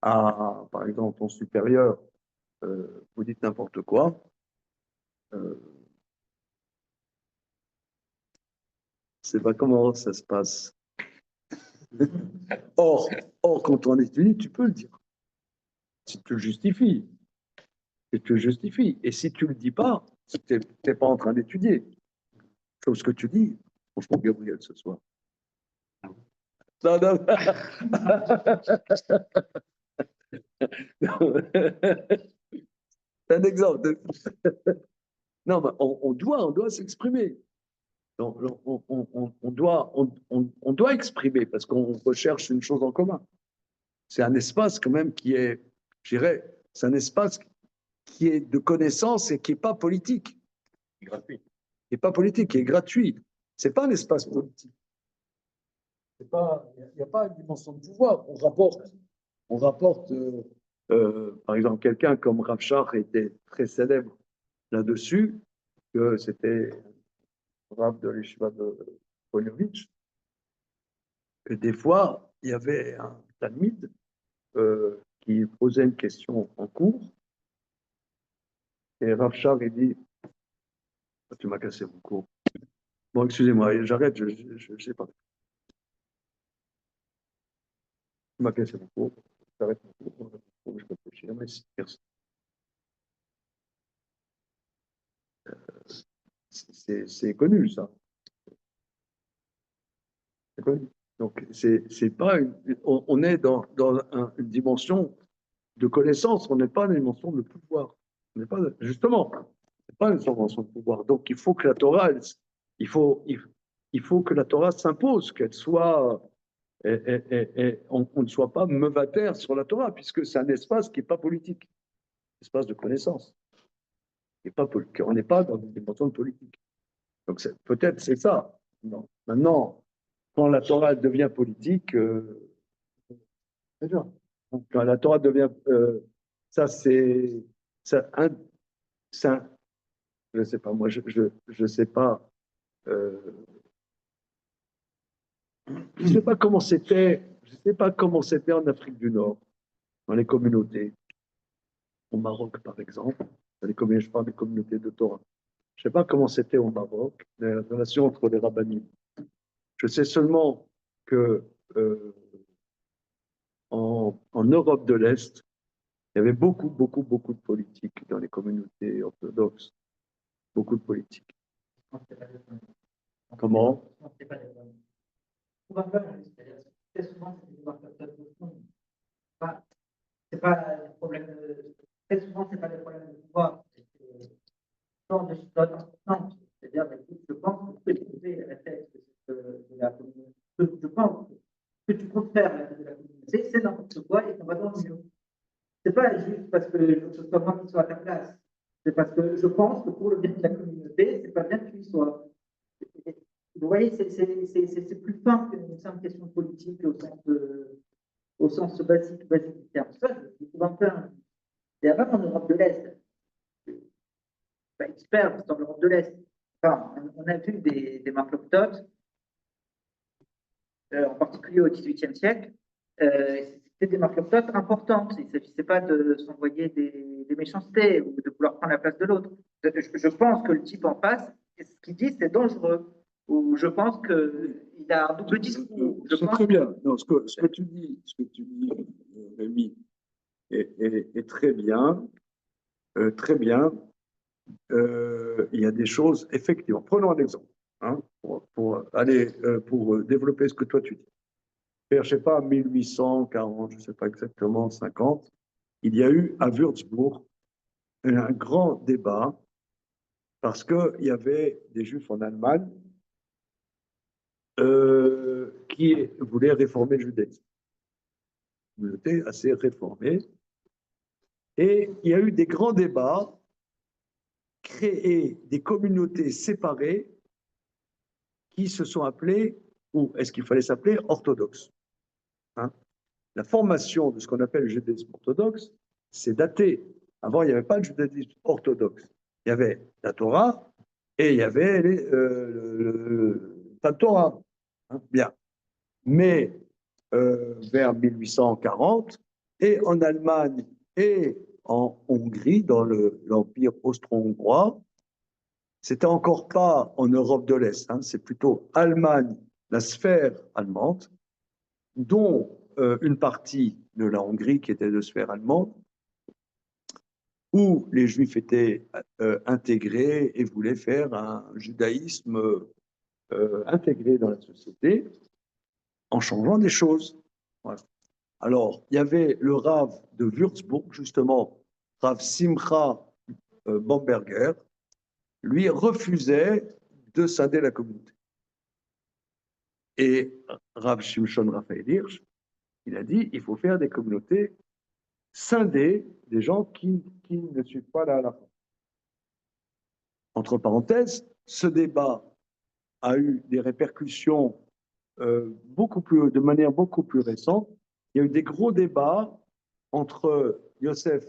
à, par exemple, ton supérieur, vous dites n'importe quoi, je sais pas comment ça se passe. Or, quand on étudie, tu peux le dire. Si tu le justifies. Si tu le justifies. Et si tu ne le dis pas, tu n'es pas en train d'étudier. Chose que tu dis, franchement, Gabriel, ce soir. Non, non. C'est un exemple. Non, mais on doit s'exprimer. On doit exprimer parce qu'on recherche une chose en commun. C'est un espace quand même qui est, je dirais, c'est un espace qui est de connaissance et qui n'est pas politique. Gratuit. Qui n'est pas politique, qui est gratuit. Ce n'est pas un espace politique. Il n'y a pas une dimension de pouvoir. On rapporte par exemple, quelqu'un comme Rav Shach était très célèbre là-dessus, que c'était Rav de l'Yeshiva de Ponevezh, que des fois, il y avait un talmide qui posait une question en cours, et Rav Shach, il dit, ah, tu m'as cassé mon cours. Bon, excusez-moi, j'arrête, je ne sais pas. Tu m'as cassé mon cours, j'arrête mon cours, je réfléchis, mais merci. C'est connu, ça. C'est connu. Donc, c'est pas on est dans une dimension de connaissance, on n'est pas dans une dimension de pouvoir. On n'est pas, justement, c'est pas une dimension de pouvoir. Donc, il faut que la Torah, il faut que la Torah s'impose, qu'elle soit, et on ne soit pas meuvataire sur la Torah, puisque c'est un espace qui n'est pas politique, un espace de connaissance. On n'est pas dans une dimension de politique. Donc, peut-être c'est ça. Non. Maintenant, quand la Torah devient politique, c'est dur. Donc, quand la Torah devient. Ça, c'est. Je ne sais pas, moi, je sais pas. Je sais pas comment c'était. Je sais pas comment c'était en Afrique du Nord, dans les communautés. Au Maroc, par exemple. Je parle des communautés de Torah. Je ne sais pas comment c'était au Maroc, les relations entre les rabbinimes. Je sais seulement que en Europe de l'Est, il y avait beaucoup, beaucoup, beaucoup de politiques dans les communautés orthodoxes. Beaucoup de politiques. Comment? C'est pas des problèmes de... Très souvent, c'est pas des problèmes de pouvoir. Non, c'est-à-dire, je pense que tu peux trouver la tête de la communauté. Je pense que tu comptes faire la tête de la communauté, c'est n'importe quoi et qu'on va dans le mieux. C'est pas juste parce que je veux que ce soit moi qui sois à ta place. C'est parce que je pense que pour le bien de la communauté, c'est pas bien que tu y sois. Vous voyez, c'est plus fin qu'une simple question politique au sens basique du terme. Ça, je trouve un peu. Et même en Europe de l'Est, pas expert dans l'Europe de l'Est. Enfin, on a vu des marloptotes, en particulier au XVIIIe siècle. C'était des marloptotes importantes. Il ne s'agissait pas de s'envoyer des méchancetés ou de vouloir prendre la place de l'autre. Je pense que le type en face, ce qu'il dit, c'est dangereux. Ou je pense qu'il a un double discours. C'est très bien. Non, ce que tu dis, Rémi, est très bien. Très bien. Il y a des choses, effectivement. Prenons un exemple, hein, pour développer ce que toi tu dis. Je ne sais pas, 1840, je ne sais pas exactement, 50, il y a eu à Würzburg un grand débat parce qu'il y avait des Juifs en Allemagne qui voulaient réformer le judaïsme. Une communauté assez réformée. Et il y a eu des grands débats, créer des communautés séparées qui se sont appelées, ou est-ce qu'il fallait s'appeler orthodoxes, hein? La formation de ce qu'on appelle le judaïsme orthodoxe, c'est daté. Avant, il n'y avait pas de judaïsme orthodoxe. Il y avait la Torah et il y avait la Torah. Hein, bien. Mais vers 1840, et en Allemagne et en Hongrie, dans l'Empire austro-hongrois, c'était encore pas en Europe de l'Est, hein, c'est plutôt Allemagne, la sphère allemande, dont une partie de la Hongrie qui était de sphère allemande, où les Juifs étaient intégrés et voulaient faire un judaïsme intégré dans la société en changeant des choses. Voilà. Alors, il y avait le Rav de Würzburg, justement, Rav Simcha Bamberger, lui refusait de scinder la communauté. Et Rav Shimshon Raphaël Hirsch, il a dit il faut faire des communautés scindées des gens qui ne suivent pas la halakha. Entre parenthèses, ce débat a eu des répercussions de manière beaucoup plus récente. Il y a eu des gros débats entre Yosef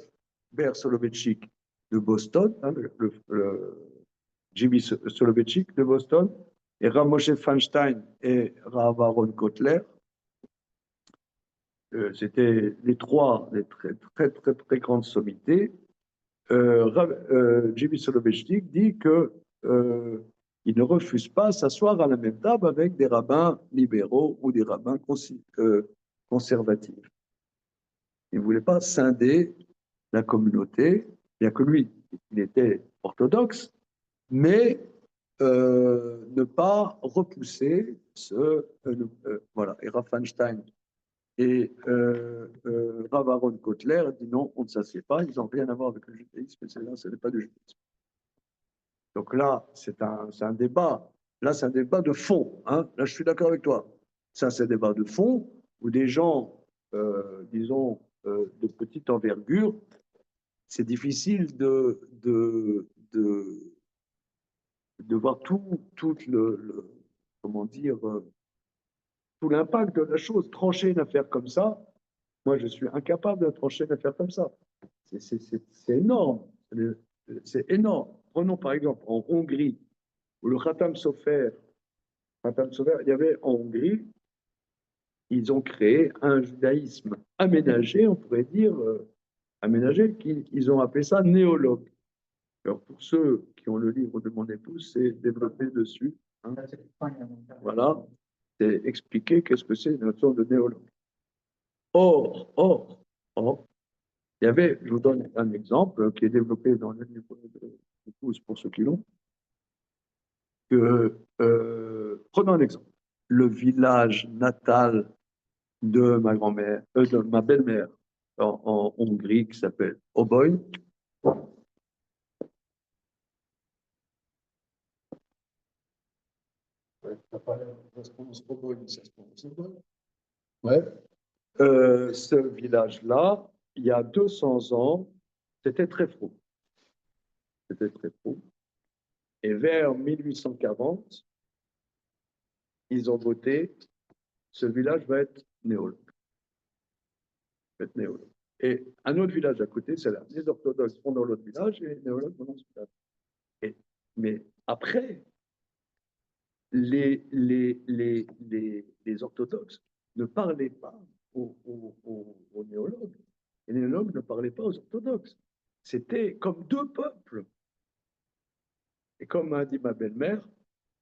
Ber Soloveitchik de Boston, hein, Jimmy Soloveitchik de Boston, et Rav Moshe Feinstein et Rav Aaron Kotler. C'était les trois des très grandes sommités. Jimmy Soloveitchik dit que il ne refuse pas s'asseoir à la même table avec des rabbins libéraux ou des rabbins conservatifs. Il ne voulait pas scinder la communauté, bien que lui, il était orthodoxe, mais ne pas repousser voilà. Et Rav Feinstein et Rav Aaron Kotler dit non, on ne s'assied pas, ils n'ont rien à voir avec le judaïsme, ce n'est pas du judaïsme. Donc là, c'est un débat. Là, c'est un débat de fond. Hein. Là, je suis d'accord avec toi. Ça, c'est un débat de fond où des gens, disons, de petite envergure, c'est difficile de voir tout comment dire, tout l'impact de la chose. Trancher une affaire comme ça, moi, je suis incapable de trancher une affaire comme ça. C'est énorme. C'est énorme. Prenons par exemple en Hongrie, où le Khatam Sofer, il y avait en Hongrie, ils ont créé un judaïsme aménagé, on pourrait dire, aménagé, ils ont appelé ça néologue. Alors pour ceux qui ont le livre de mon épouse, c'est développé dessus. Hein. Voilà, c'est expliquer qu'est-ce que c'est une notion de néologue. Or, il y avait, je vous donne un exemple qui est développé dans le livre de mon épouse pour ceux qui l'ont, prenons un exemple. Le village natal de ma grand-mère, de ma belle-mère en Hongrie qui s'appelle Oboy. Ouais. Ce village-là, il y a 200 ans, c'était très froid. C'était très froid. Et vers 1840, ils ont voté, ce village va être néologue. Et un autre village à côté, c'est là. Les orthodoxes vont dans l'autre village et les néologues vont dans ce village. Mais après, les orthodoxes ne parlaient pas aux néologues. Et les néologues ne parlaient pas aux orthodoxes. C'était comme deux peuples. Et comme a dit ma belle-mère,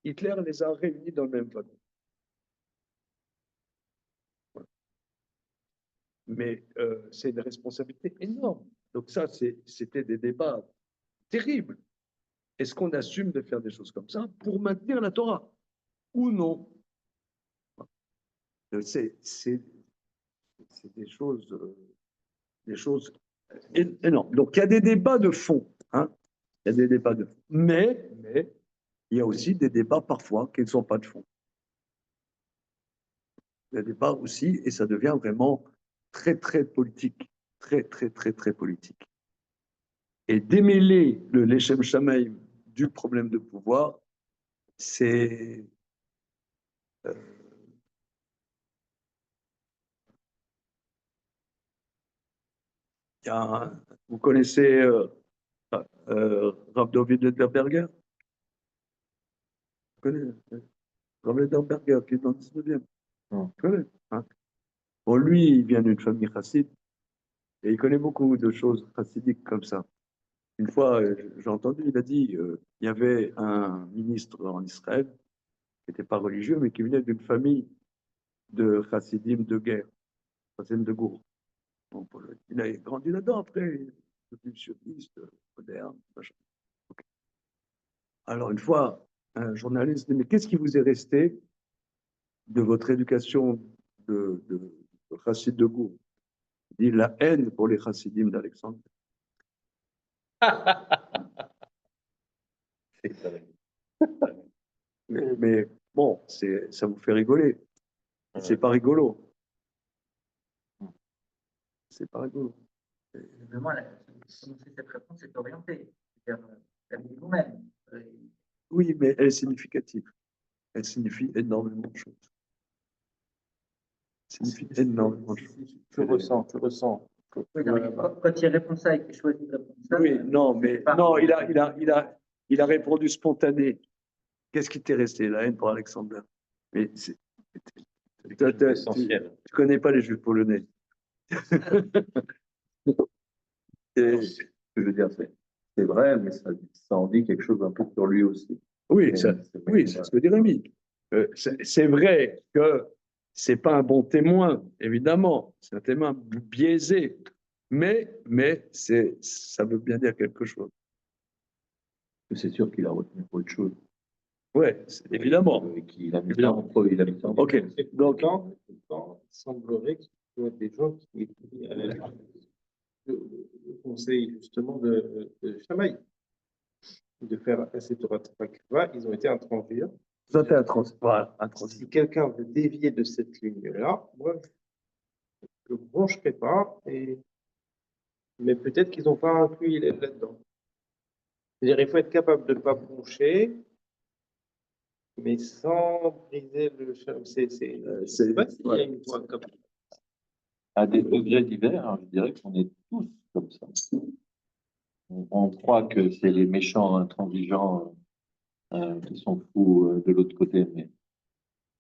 Hitler les a réunis dans le même wagon. Voilà. Mais c'est une responsabilité énorme. Donc ça, c'était des débats terribles. Est-ce qu'on assume de faire des choses comme ça pour maintenir la Torah ou non? C'est des choses énormes. Donc il y a des débats de fond. Hein. Il y a des débats de fond. Mais il y a aussi des débats parfois qui ne sont pas de fond. Il y a des débats aussi, et ça devient vraiment très, très politique. Très, très, très, très politique. Et démêler le Leshem Shamaim du problème de pouvoir, c'est. Vous connaissez Rav David Lederberger? Vous connaissez Rav Lederberger, qui est dans le 19e. Vous connaissez, hein? Bon, lui, il vient d'une famille chasside et il connaît beaucoup de choses chassidiques comme ça. Une fois, j'ai entendu, il a dit, il y avait un ministre en Israël qui n'était pas religieux, mais qui venait d'une famille de chassidim de guerre, chassidim de Gour. Bon, il a grandi là-dedans après, il est devenu sioniste, moderne, machin. Ok. Alors une fois, un journaliste dit, mais qu'est-ce qui vous est resté de votre éducation de chassid de Gour? Il dit la haine pour les chassidim d'Alexandre. C'est ça. Mais bon, ça vous fait rigoler. C'est pas rigolo. C'est pas rigolo. Évidemment, cette réponse est orientée. C'est-à-dire, la vie vous-même. Oui, mais elle est significative. Elle signifie énormément de choses. Elle signifie énormément de choses. Tu ressens. Oui, non, mais quand il répond ça et qu'il choisit de répondre ça, Oui, non, mais non, il a répondu spontané. Qu'est-ce qui t'est resté? La haine pour Alexander. Mais Essentiel. tu connais pas les Juifs polonais. Et- Ce que je veux dire, c'est vrai, mais ça en dit quelque chose un peu sur lui aussi. oui, Mais oui, c'est ce que dit Rémi. C'est vrai que c'est pas un bon témoin, évidemment. C'est un témoin biaisé. Mais ça veut bien dire quelque chose. c'est sûr qu'il a retenu autre chose. Oui, évidemment. Et qu'il a mis ça Évidemment. en preuve, il a mis ça en OK. preuve. Donc, Il semblerait qu'il y ait des gens qui étaient à la limite le conseil justement de Chamaï, de faire cette Torah Takva. Ils ont été intransigeants. ça, t'es un Si quelqu'un veut dévier de cette ligne-là, moi, je ne broncherai pas, mais peut-être qu'ils n'ont pas inclus il est là-dedans. C'est-à-dire il faut être capable de ne pas broncher, mais sans briser le charme. Je ne sais pas s'il y a une voie comme ça. À des degrés divers, hein, je dirais qu'on est tous comme ça. On croit que c'est les méchants intransigeants qui sont fous de l'autre côté, mais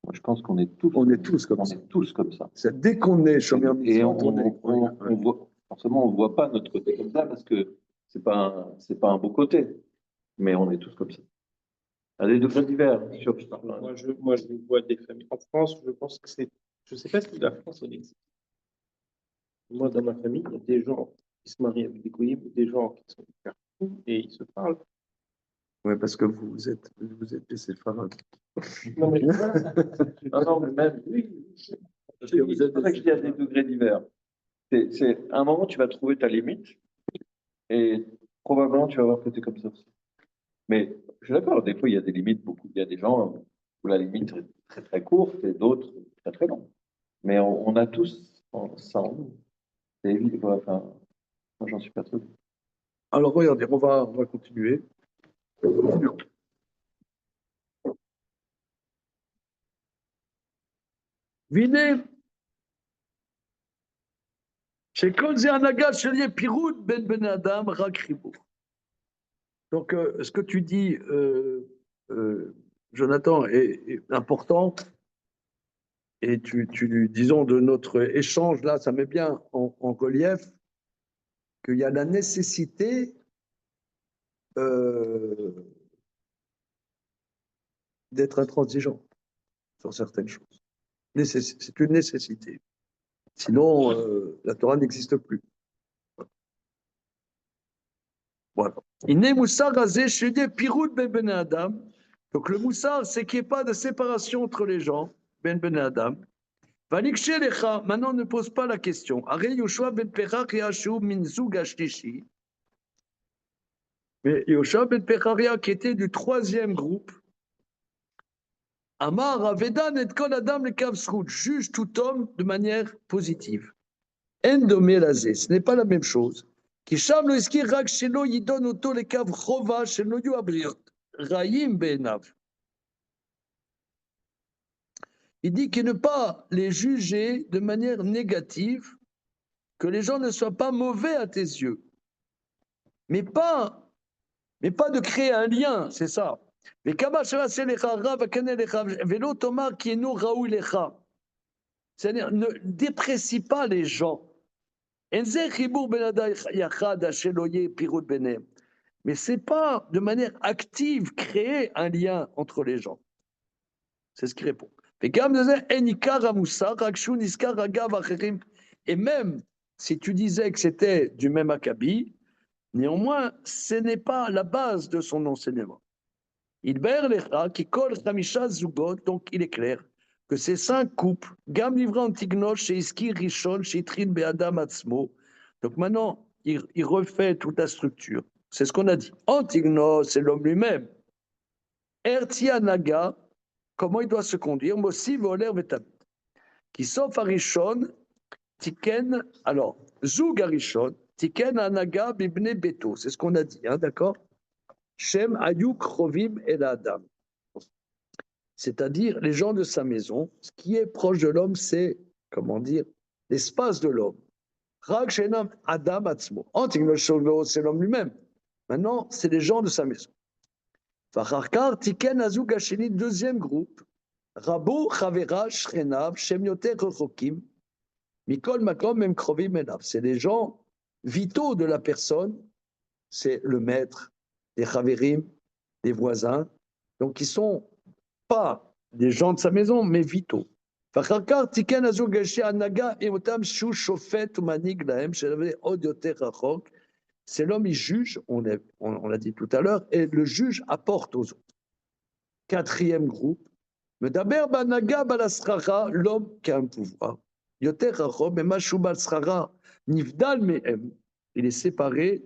moi, je pense qu'on est tous, On est tous comme ça. est tous comme ça. Dès qu'on est chômeur Et on est. voit, forcément, on ne voit pas notre côté comme ça parce que c'est pas un beau côté, mais on est tous comme ça. À des degrés divers, bien sûr. Je parle. Moi, je vois des familles. En France, je pense que c'est. Je ne sais pas si la France en existe. Moi, dans ma famille, il y a des gens qui se marient avec des goyim, des gens qui sont hyper fous et ils se parlent. Oui, parce que vous êtes des séfarades. Non, mais voilà. Non, mais même, oui. C'est pour ça que je dis à des degrés divers. À un moment, tu vas trouver ta limite et probablement tu vas voir que tu es comme ça aussi. Mais je suis d'accord, des fois, il y a des limites, il y a des gens où la limite est très très courte et d'autres très très longue. Mais on a tous ça en nous. C'est évident. Enfin, moi, j'en suis persuadé. Alors, regardez, on va continuer. Continuons. Venez. Chez Kolze Anaga, Chelier Piroud, Ben Adam, Rakribo. Donc, ce que tu dis, Jonathan, est important. Et disons, de notre échange là, ça met bien en relief qu'il y a la nécessité d'être intransigeant sur certaines choses. C'est une nécessité. Sinon, la Torah n'existe plus. Voilà. Donc le moussard, c'est qu'il n'y ait pas de séparation entre les gens, ben ben Adam. Maintenant, ne pose pas la question. Mais Yoshua ben Pecharia, qui était du troisième groupe, Amar Avedan et Kol Adam le Kavsrout, juge tout homme de manière positive. Endomé lazé, ce n'est pas la même chose. Qui Sham lo iskir rak shelo yidon oto le kav chova shelo yu abriot raïm benav. Il dit qu'il ne pas les juger de manière négative, que les gens ne soient pas mauvais à tes yeux, mais pas de créer un lien, c'est ça. C'est-à-dire, ne déprécie pas les gens. mais ce n'est pas de manière active créer un lien entre les gens. C'est ce qu'il répond. Et même si tu disais que c'était du même acabit, néanmoins, ce n'est pas la base de son enseignement. Il qui colle Khamisha Zugot, donc il est clair que ces 5 couples, Gam Livra Antignos, chez Iski Rishon, chez Trin Beadam Atzmo, donc maintenant, il refait toute la structure. C'est ce qu'on a dit. Antignos, c'est l'homme lui-même. Ertia Naga, comment il doit se conduire, Mossi Voler Vetamit. Qui sauf Arishon, Tiken, alors, Zoug Arishon, Tiken Anaga Bibne Beto, c'est ce qu'on a dit, hein, d'accord? Shem Ayuk Rovim El Adam. C'est-à-dire les gens de sa maison. Ce qui est proche de l'homme, c'est, comment dire, l'espace de l'homme. Rak Shenam Adam Atzmo. Antignosholo, c'est l'homme lui-même. Maintenant, c'est les gens de sa maison. Facharkar Tiken Azug Hasheni, deuxième groupe. Rabo Chavera Shrenav Shem Yoter Rechokim Mikol Makom Mem Krovim Elav. C'est les gens vitaux de la personne. C'est le maître, les Chaverim, les voisins. Donc, ils sont pas des gens de sa maison, mais vitaux. C'est l'homme, il juge, on l'a dit tout à l'heure, et le juge apporte aux autres. Quatrième groupe, l'homme qui a un pouvoir. Il est séparé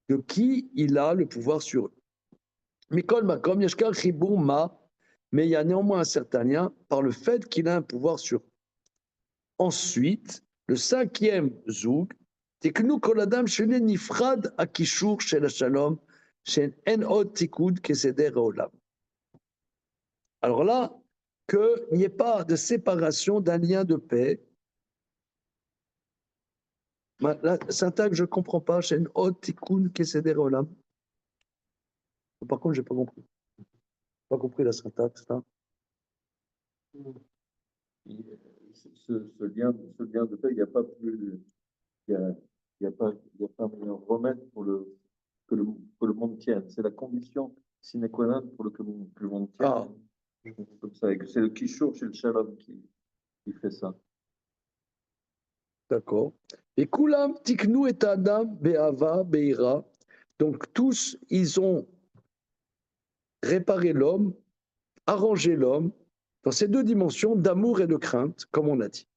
de qui il a le pouvoir sur eux. Mikol Makom, Yeshkar Chibur Ma, mais il y a néanmoins un certain lien par le fait qu'il a un pouvoir sur eux. Ensuite, le cinquième zoug, Tiknu Koladam Shene Nifrad Akishur Shel Shalom, Shen En Od Tikud Keseder Olam. Alors là, qu'il n'y ait pas de séparation d'un lien de paix. La syntaxe, je ne comprends pas. Shen Od Tikud Keseder Olam. Par contre, je n'ai pas compris. Pas compris la syntaxe. Hein. Ce lien de paix, il n'y a pas plus, il y a pas meilleur remède que le monde tienne. C'est la condition sine qua non pour que le monde tienne. Ah. Comme ça, et que c'est le Kishur chez le Shalom qui fait ça. D'accord. Et Kulam Tiknu et Adam Be'ava Be'ira. Donc tous, ils ont réparé l'homme, arrangé l'homme dans ces deux dimensions d'amour et de crainte, comme on a dit.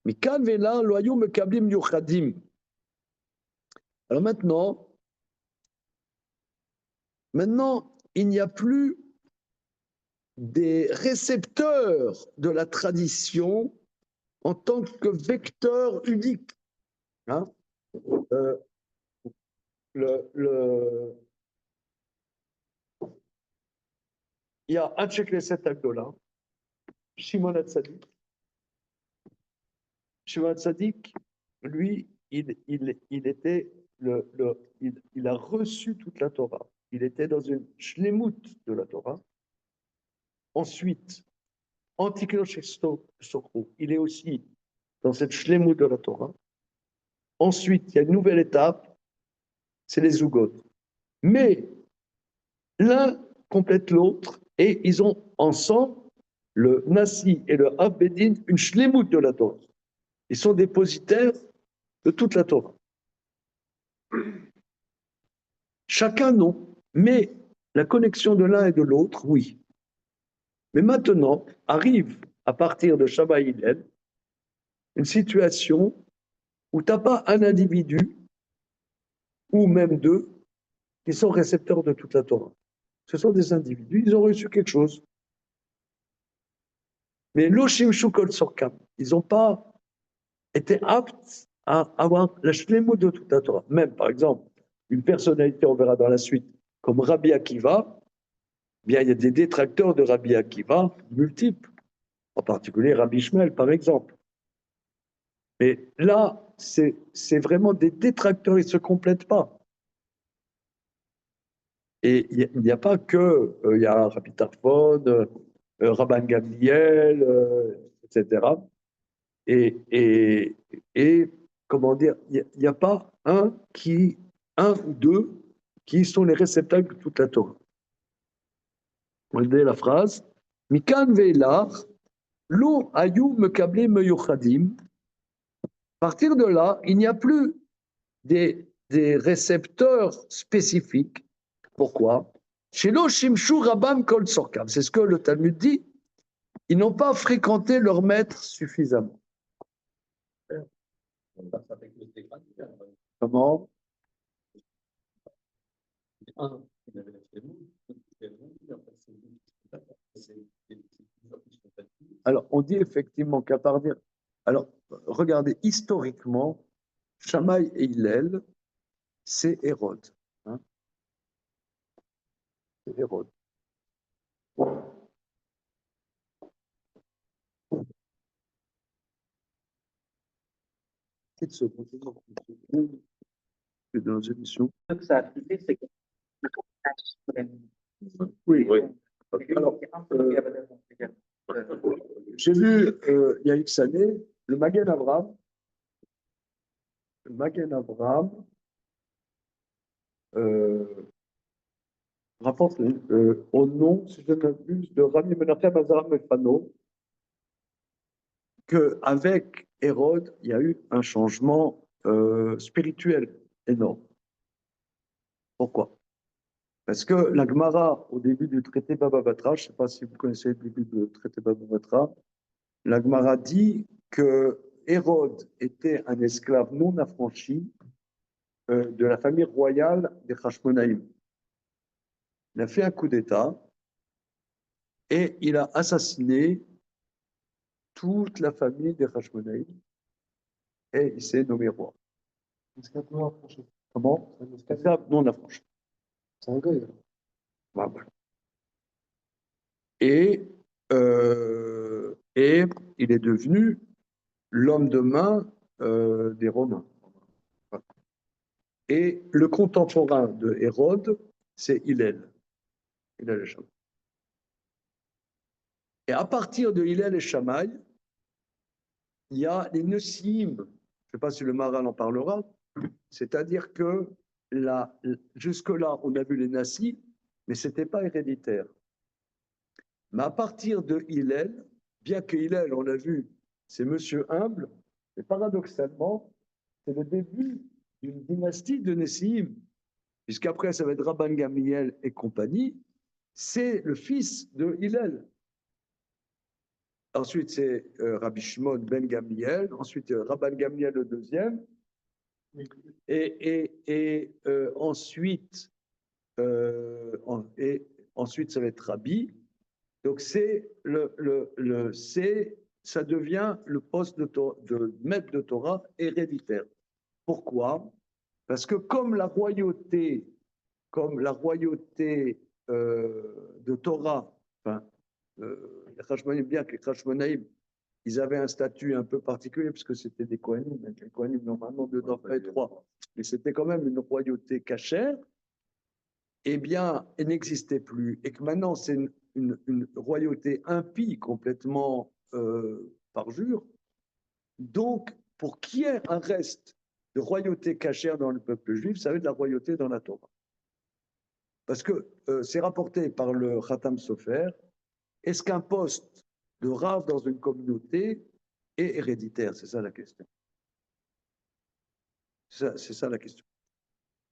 Mais Kalvela, Loyou Mekablim Yuchadim. Alors maintenant, il n'y a plus des récepteurs de la tradition en tant que vecteur unique. Hein? Il y a un Knesset Agdola, Shimon HaTzadik. Shimon HaTzadik, lui, il a reçu toute la Torah. Il était dans une shlemut de la Torah. Ensuite, Antiklochesto Sokro, il est aussi dans cette shlemut de la Torah. Ensuite, il y a une nouvelle étape, c'est les Zugot. Mais l'un complète l'autre et ils ont ensemble, le Nasi et le Abedin, une shlemut de la Torah. Ils sont dépositaires de toute la Torah. Chacun non, mais la connexion de l'un et de l'autre, oui. Mais maintenant, arrive à partir de Shabbat Hillel, une situation où tu n'as pas un individu, ou même deux, qui sont récepteurs de toute la Torah. Ce sont des individus, ils ont reçu quelque chose. Mais l'Oshim Shukol Sorkam, ils n'ont pas été aptes à avoir la shlemut de toute la Torah. Même, par exemple, une personnalité, on verra dans la suite, comme Rabbi Akiva, bien, il y a des détracteurs de Rabbi Akiva multiples, en particulier Rabbi Shmuel, par exemple. Mais là, c'est vraiment des détracteurs, ils ne se complètent pas. Et il n'y a pas que, il y a Rabbi Tarfon, Rabban Gamliel, etc. Et comment dire, il n'y a pas un ou deux qui sont les réceptacles de toute la Torah. Regardez la phrase. Mikan ve'elach, lo ayu mekable meyuchadim. À partir de là, il n'y a plus des récepteurs spécifiques. Pourquoi? Shelo shimshu rabam kol tzorkav. C'est ce que le Talmud dit. Ils n'ont pas fréquenté leur maître suffisamment. Comment? Alors, on dit effectivement qu'à partir. Alors, regardez, historiquement, Shammai et Hillel, c'est Hérode. Hein, c'est Hérode. Petite seconde, c'est dans une émission. Ce que ça a fait, c'est que Oui, oui. Alors, j'ai vu il y a X années le Magen Avraham. Le Magen Avraham rapporte au nom, si je ne m'abuse, de Rabbi Menachem Azaram Mefano, qu'avec Hérode, il y a eu un changement spirituel énorme. Pourquoi? Parce que la Gemara, au début du traité Baba Batra, je ne sais pas si vous connaissez le début du traité Baba Batra, la Gemara dit que Hérode était un esclave non affranchi de la famille royale des Hashmonaïm. Il a fait un coup d'État et il a assassiné toute la famille des Hashmonaïm et il s'est nommé roi. Esclave non affranchi. Comment? C'est un esclave. Esclave non affranchi. C'est un goy, alors. Voilà. Et il est devenu l'homme de main des Romains. Voilà. Et le contemporain de Hérode, c'est Hillel. Hillel et Shammai. Et à partir de Hillel et Shammai, il y a les Nessim. Je ne sais pas si le Maharal en parlera. C'est-à-dire que jusque-là, on a vu les Nassis, mais ce n'était pas héréditaire. Mais à partir de Hillel, bien que Hillel, on l'a vu, c'est monsieur humble, mais paradoxalement, c'est le début d'une dynastie de Nessim, puisqu'après, ça va être Rabban Gamliel et compagnie, c'est le fils de Hillel. Ensuite, c'est Rabbi Shimon ben Gamliel, ensuite Rabban Gamliel le deuxième, et ensuite, ensuite, ça va être Rabbi. Donc, ça devient le poste de maître de Torah héréditaire. Pourquoi? Parce que comme la royauté de Torah, enfin, les Hashmonaïm, bien que les Hashmonaïm, ils avaient un statut un peu particulier, puisque c'était des Kohanim, les Kohanim normalement ne doivent pas être rois, mais c'était quand même une royauté cachère, eh bien, elle n'existait plus, et que maintenant c'est une royauté impie complètement parjure. Donc, pour qu'il y ait un reste de royauté cachère dans le peuple juif, ça veut dire de la royauté dans la Torah. Parce que c'est rapporté par le Khatam Sofer, est-ce qu'un poste de Rav dans une communauté est héréditaire? C'est ça la question. C'est ça la question.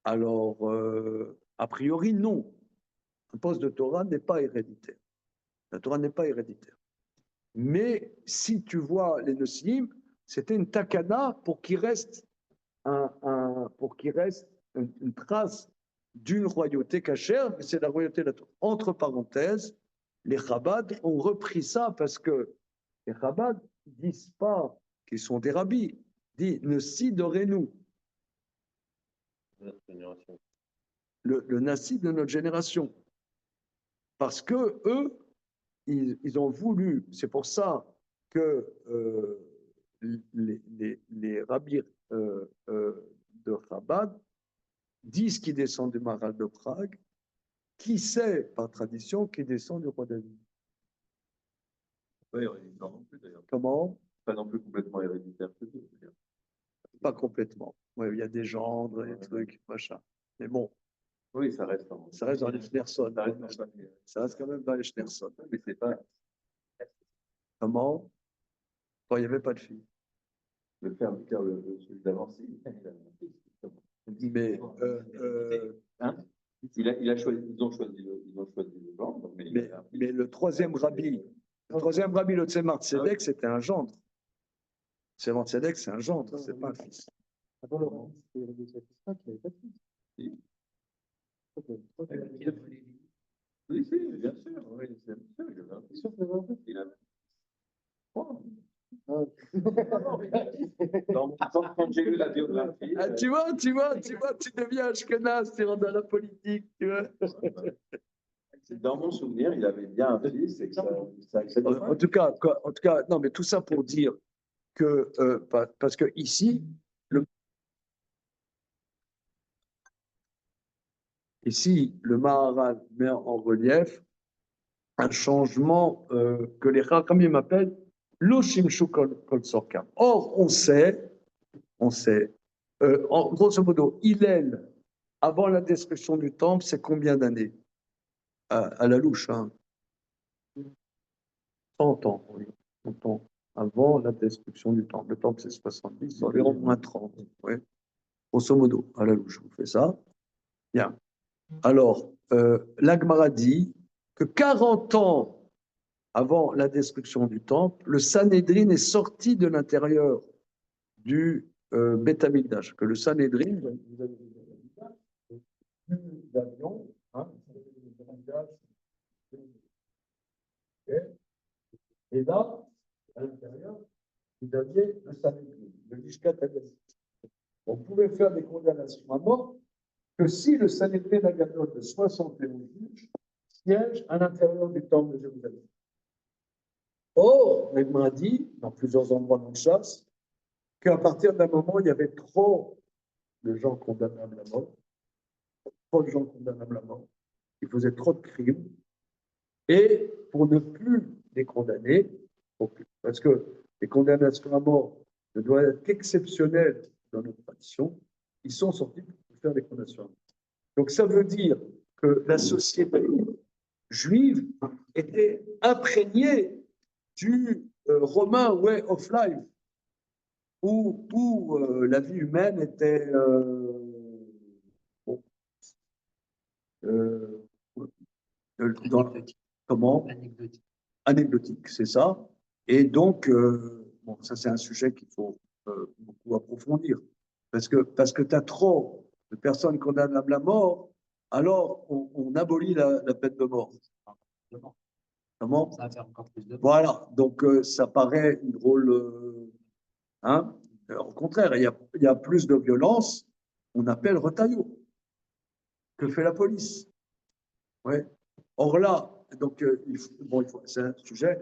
Alors, a priori, non. Un poste de Torah n'est pas héréditaire. La Torah n'est pas héréditaire. Mais si tu vois les Nessim, c'était une takana pour qu'il reste, une trace d'une royauté cachère, mais c'est la royauté de la Torah. Entre parenthèses, les Chabad ont repris ça parce que les Chabad ne disent pas qu'ils sont des rabbis, disent « Nessi dorez-nous ». Le Nassi de notre génération. Parce que eux, ils ont voulu, c'est pour ça que les rabbis de Chabad disent qu'ils descendent du Maharal de Prague, qui sait par tradition qu'ils descendent du roi David. Pas héréditaire non plus d'ailleurs. Comment? Pas non plus complètement héréditaire. Pas complètement. Ouais, il y a des gendres, des trucs, machin. Mais bon, Oui, ça reste en. Ça reste dans les Schneerson. Ça reste en famille. Ça reste quand même dans les Schneerson. Mais c'est pas Comment? Quand il n'y avait pas de filles. le faire celui d'avant, si. Mais, Hein? Il a choisi, ils ont choisi le genre, mais le troisième rabbi, le Tzemar Tzedek, c'était un gendre. Tzemar Tzedek, c'est un gendre, c'est pas un fils. Avant le roi, c'était le deuxième Israël qui avait pas de fils. Si. Ok. Oui, si, bien sûr. Oui, c'est sûr, il avait un fils. Sûr que c'est un fils. Il avait trois. Ah. Quand j'ai lu la biographie. Ah, tu vois, tu deviens Ashkenaz, tu rentres dans la politique, tu vois. Dans mon souvenir, il avait bien un fils et que ça En tout cas, non, mais tout ça pour dire que, parce que ici, le Maharal met en relief un changement que les Chachamim appellent l'Oshimshu Kol Sorka. Or, on sait, en grosso modo, Hillel, avant la destruction du temple, c'est combien d'années à la louche, hein. 100 ans, oui. 100 ans avant la destruction du temple. Le temple, c'est 70, environ moins 30. Oui. Grosso modo, à la louche, je vous fais ça. Bien. Alors, l'Agmara dit que 40 ans avant la destruction du temple, le Sanhédrin est sorti de l'intérieur du Beth Amikdash. Que le Sanhédrin, vous avez d'avion, hein, et là, à l'intérieur, vous aviez le Sanhédrin, le Lishkat HaGazit. On pouvait faire des condamnations à mort que si le Sanhédrin Agadol de 71 juges siège à l'intérieur du temple de Jérusalem. Or, l'Agma a dit, dans plusieurs endroits dans le chasse, qu'à partir d'un moment, il y avait trop de gens condamnables à mort, ils faisaient trop de crimes, et pour ne plus les condamner, parce que les condamnations à mort ne doivent être qu'exceptionnelles dans notre tradition, ils sont sortis pour faire des condamnations à mort. Donc ça veut dire que la société juive était imprégnée du Romain way of life, où la vie humaine était bon, comment anecdotique, c'est ça. Et donc, bon, ça c'est un sujet qu'il faut beaucoup approfondir, parce que tu as trop de personnes condamnables à mort, alors on abolit la peine de mort. Comment? Ça va faire encore plus de. Voilà, donc ça paraît une drôle. Hein? Au contraire, il y a plus de violence, on appelle retaillot. Que fait la police? Ouais. Or là, donc, c'est un sujet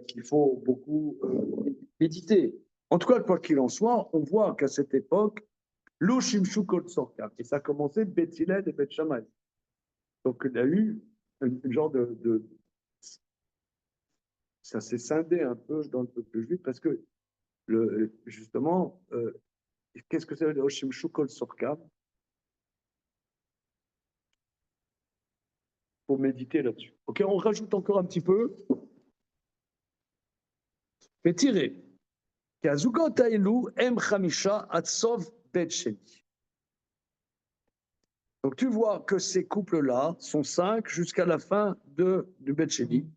qu'il faut beaucoup méditer. En tout cas, quoi qu'il en soit, on voit qu'à cette époque, l'Oshimshu Kol Sorka, et ça a commencé Beth Hillel et Beth Shammai. Donc il y a eu un genre de ça s'est scindé un peu dans le peuple juif parce que justement, qu'est-ce que c'est le Oshimshu Kol Sorka? Pour méditer là-dessus. Ok, on rajoute encore un petit peu. Mais tirez. Donc tu vois que ces couples-là sont 5 jusqu'à la fin du Bet Sheni.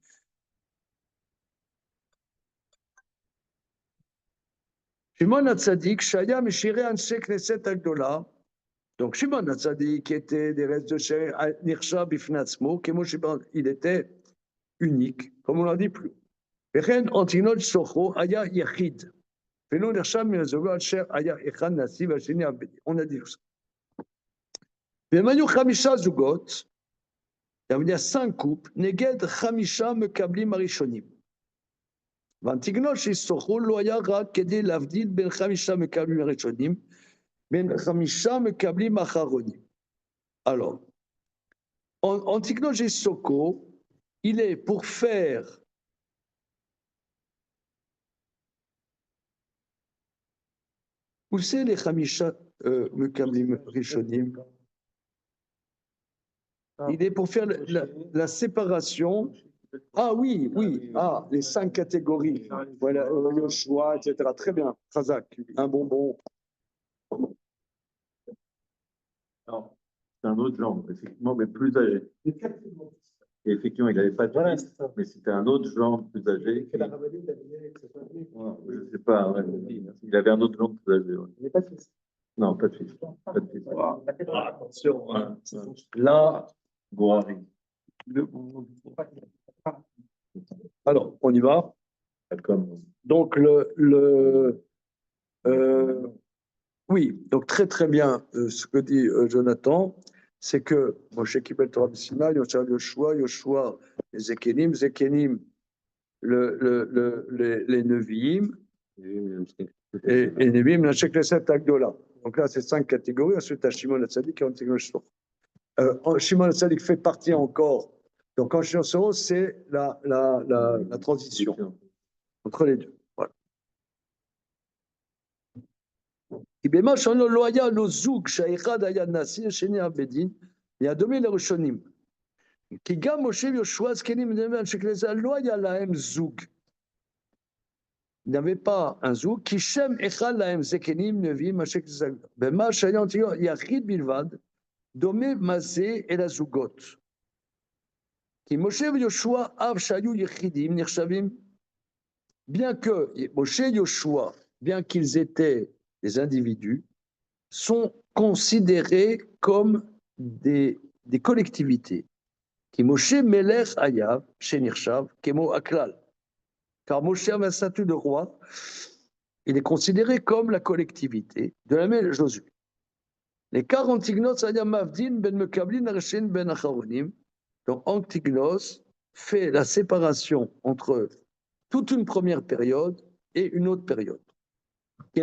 Shimon HaTzadik, Shaya Meshireh Anshe Knesset Agdola. Donc Shimon HaTzadik, qui était des restes de chair, Nirsha Bifnatzmo, il était unique, comme on l'a dit plus. וכן אנטינול שוחו היה יחיד, ולא נחשב מן הזוגות אשר היה אחד נשיא והשני עבדי. On a dit ça. והם היו 5 זוגות, il y a 5 couples, נגד 5 מקבלים הראשונים. והאנטיגנול שישוחו לא היה רק כדי להבדיל בין 5 מקבלים הראשונים, בין 5 מקבלים האחרונים. Alors, Antigonus Soko, il est pour faire où c'est les Khamisha Mekablim Rishonim? Il est pour faire la séparation. Ah oui, oui. Ah, les 5 catégories. Voilà, le choix, etc. Très bien. Razak, un bonbon. Non, c'est un autre genre, effectivement, mais plus âgé. Et effectivement, il n'avait pas de Voilà, fils, c'est ça. mais c'était un autre genre plus âgé. Que la Rabbani t'a donné que ce soit lui. Ouais, je ne sais pas, ouais, il avait un autre genre plus âgé. Ouais. Il n'est pas de fils. Non, pas de fils. Pas de fils. Attention, hein. Là, Gourari. alors, on y va. Comme Donc, oui, donc très très bien ce que dit Jonathan, c'est que Moshe Kibel Torah B'Sinai, Yoshua, les Zekenim, les Nevi'im, et Nevi'im, Nashek Leset Agdola. Donc là, c'est 5 catégories. Ensuite, à Shimon Hatzadik et Antigone Shimon Hatzadik fait partie encore. Donc, en Shimon c'est la transition entre les deux. Voilà. כי במה שלנו לא היה לו זוג שהאחד היה נשיא, השני היה בית דין, היה דומה לראשונים. כי גם משה ויהושע זקנים בני אנשי כנסת לא היה להם זוג. Il n'y avait pas un זוג, כי שם אחד להם זקנים נביאים אנשי כנסת. במה שהיה יחיד בלבד, דומה מה זה אל הזוגות. כי משה ויהושע אף שהיו יחידים נחשבים, bien que Moshe et Yoshua, bien qu'ils étaient des individus, sont considérés comme des collectivités. Qui Moshe Melech Ayav, Shenirshav, Kemo Aklal. Car Moshe avait un statut de roi, il est considéré comme la collectivité, de la même Josué. Les 40 Antignos Ayam Mavdin ben Mekablin Areshin ben Acharonim. Donc Antignos fait la séparation entre toute une première période et une autre période. Ce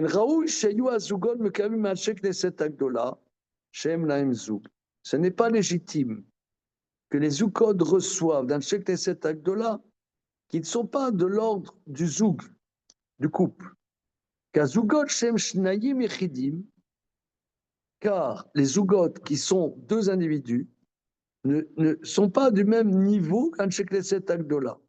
n'est pas légitime que les zoukod reçoivent d'un Shek Neset Agdola qui ne sont pas de l'ordre du zoug, du couple. Car les zougods qui sont deux individus ne sont pas du même niveau qu'un Shek Neset Agdola.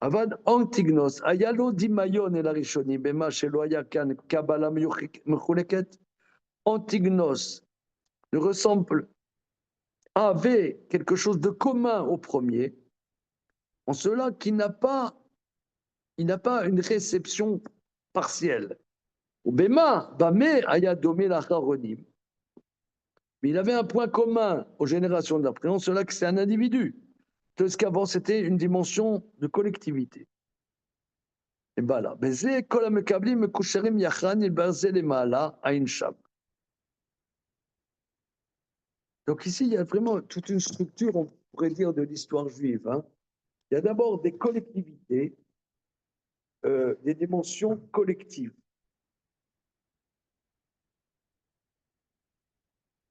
Avad Antignos, Ayalo Dimayon et la Rishoni, Bema Sheloya Kan Kabbalah Mechuleket. Antignos avait quelque chose de commun au premier, en cela qu'il n'a pas une réception partielle. Bema, Bame Ayadomé Lacharonim. Mais il avait un point commun aux générations d'après, en cela que c'est un individu. Parce qu'avant, c'était une dimension de collectivité. Et bien là, donc ici, il y a vraiment toute une structure, on pourrait dire, de l'histoire juive. Hein. Il y a d'abord des collectivités, des dimensions collectives.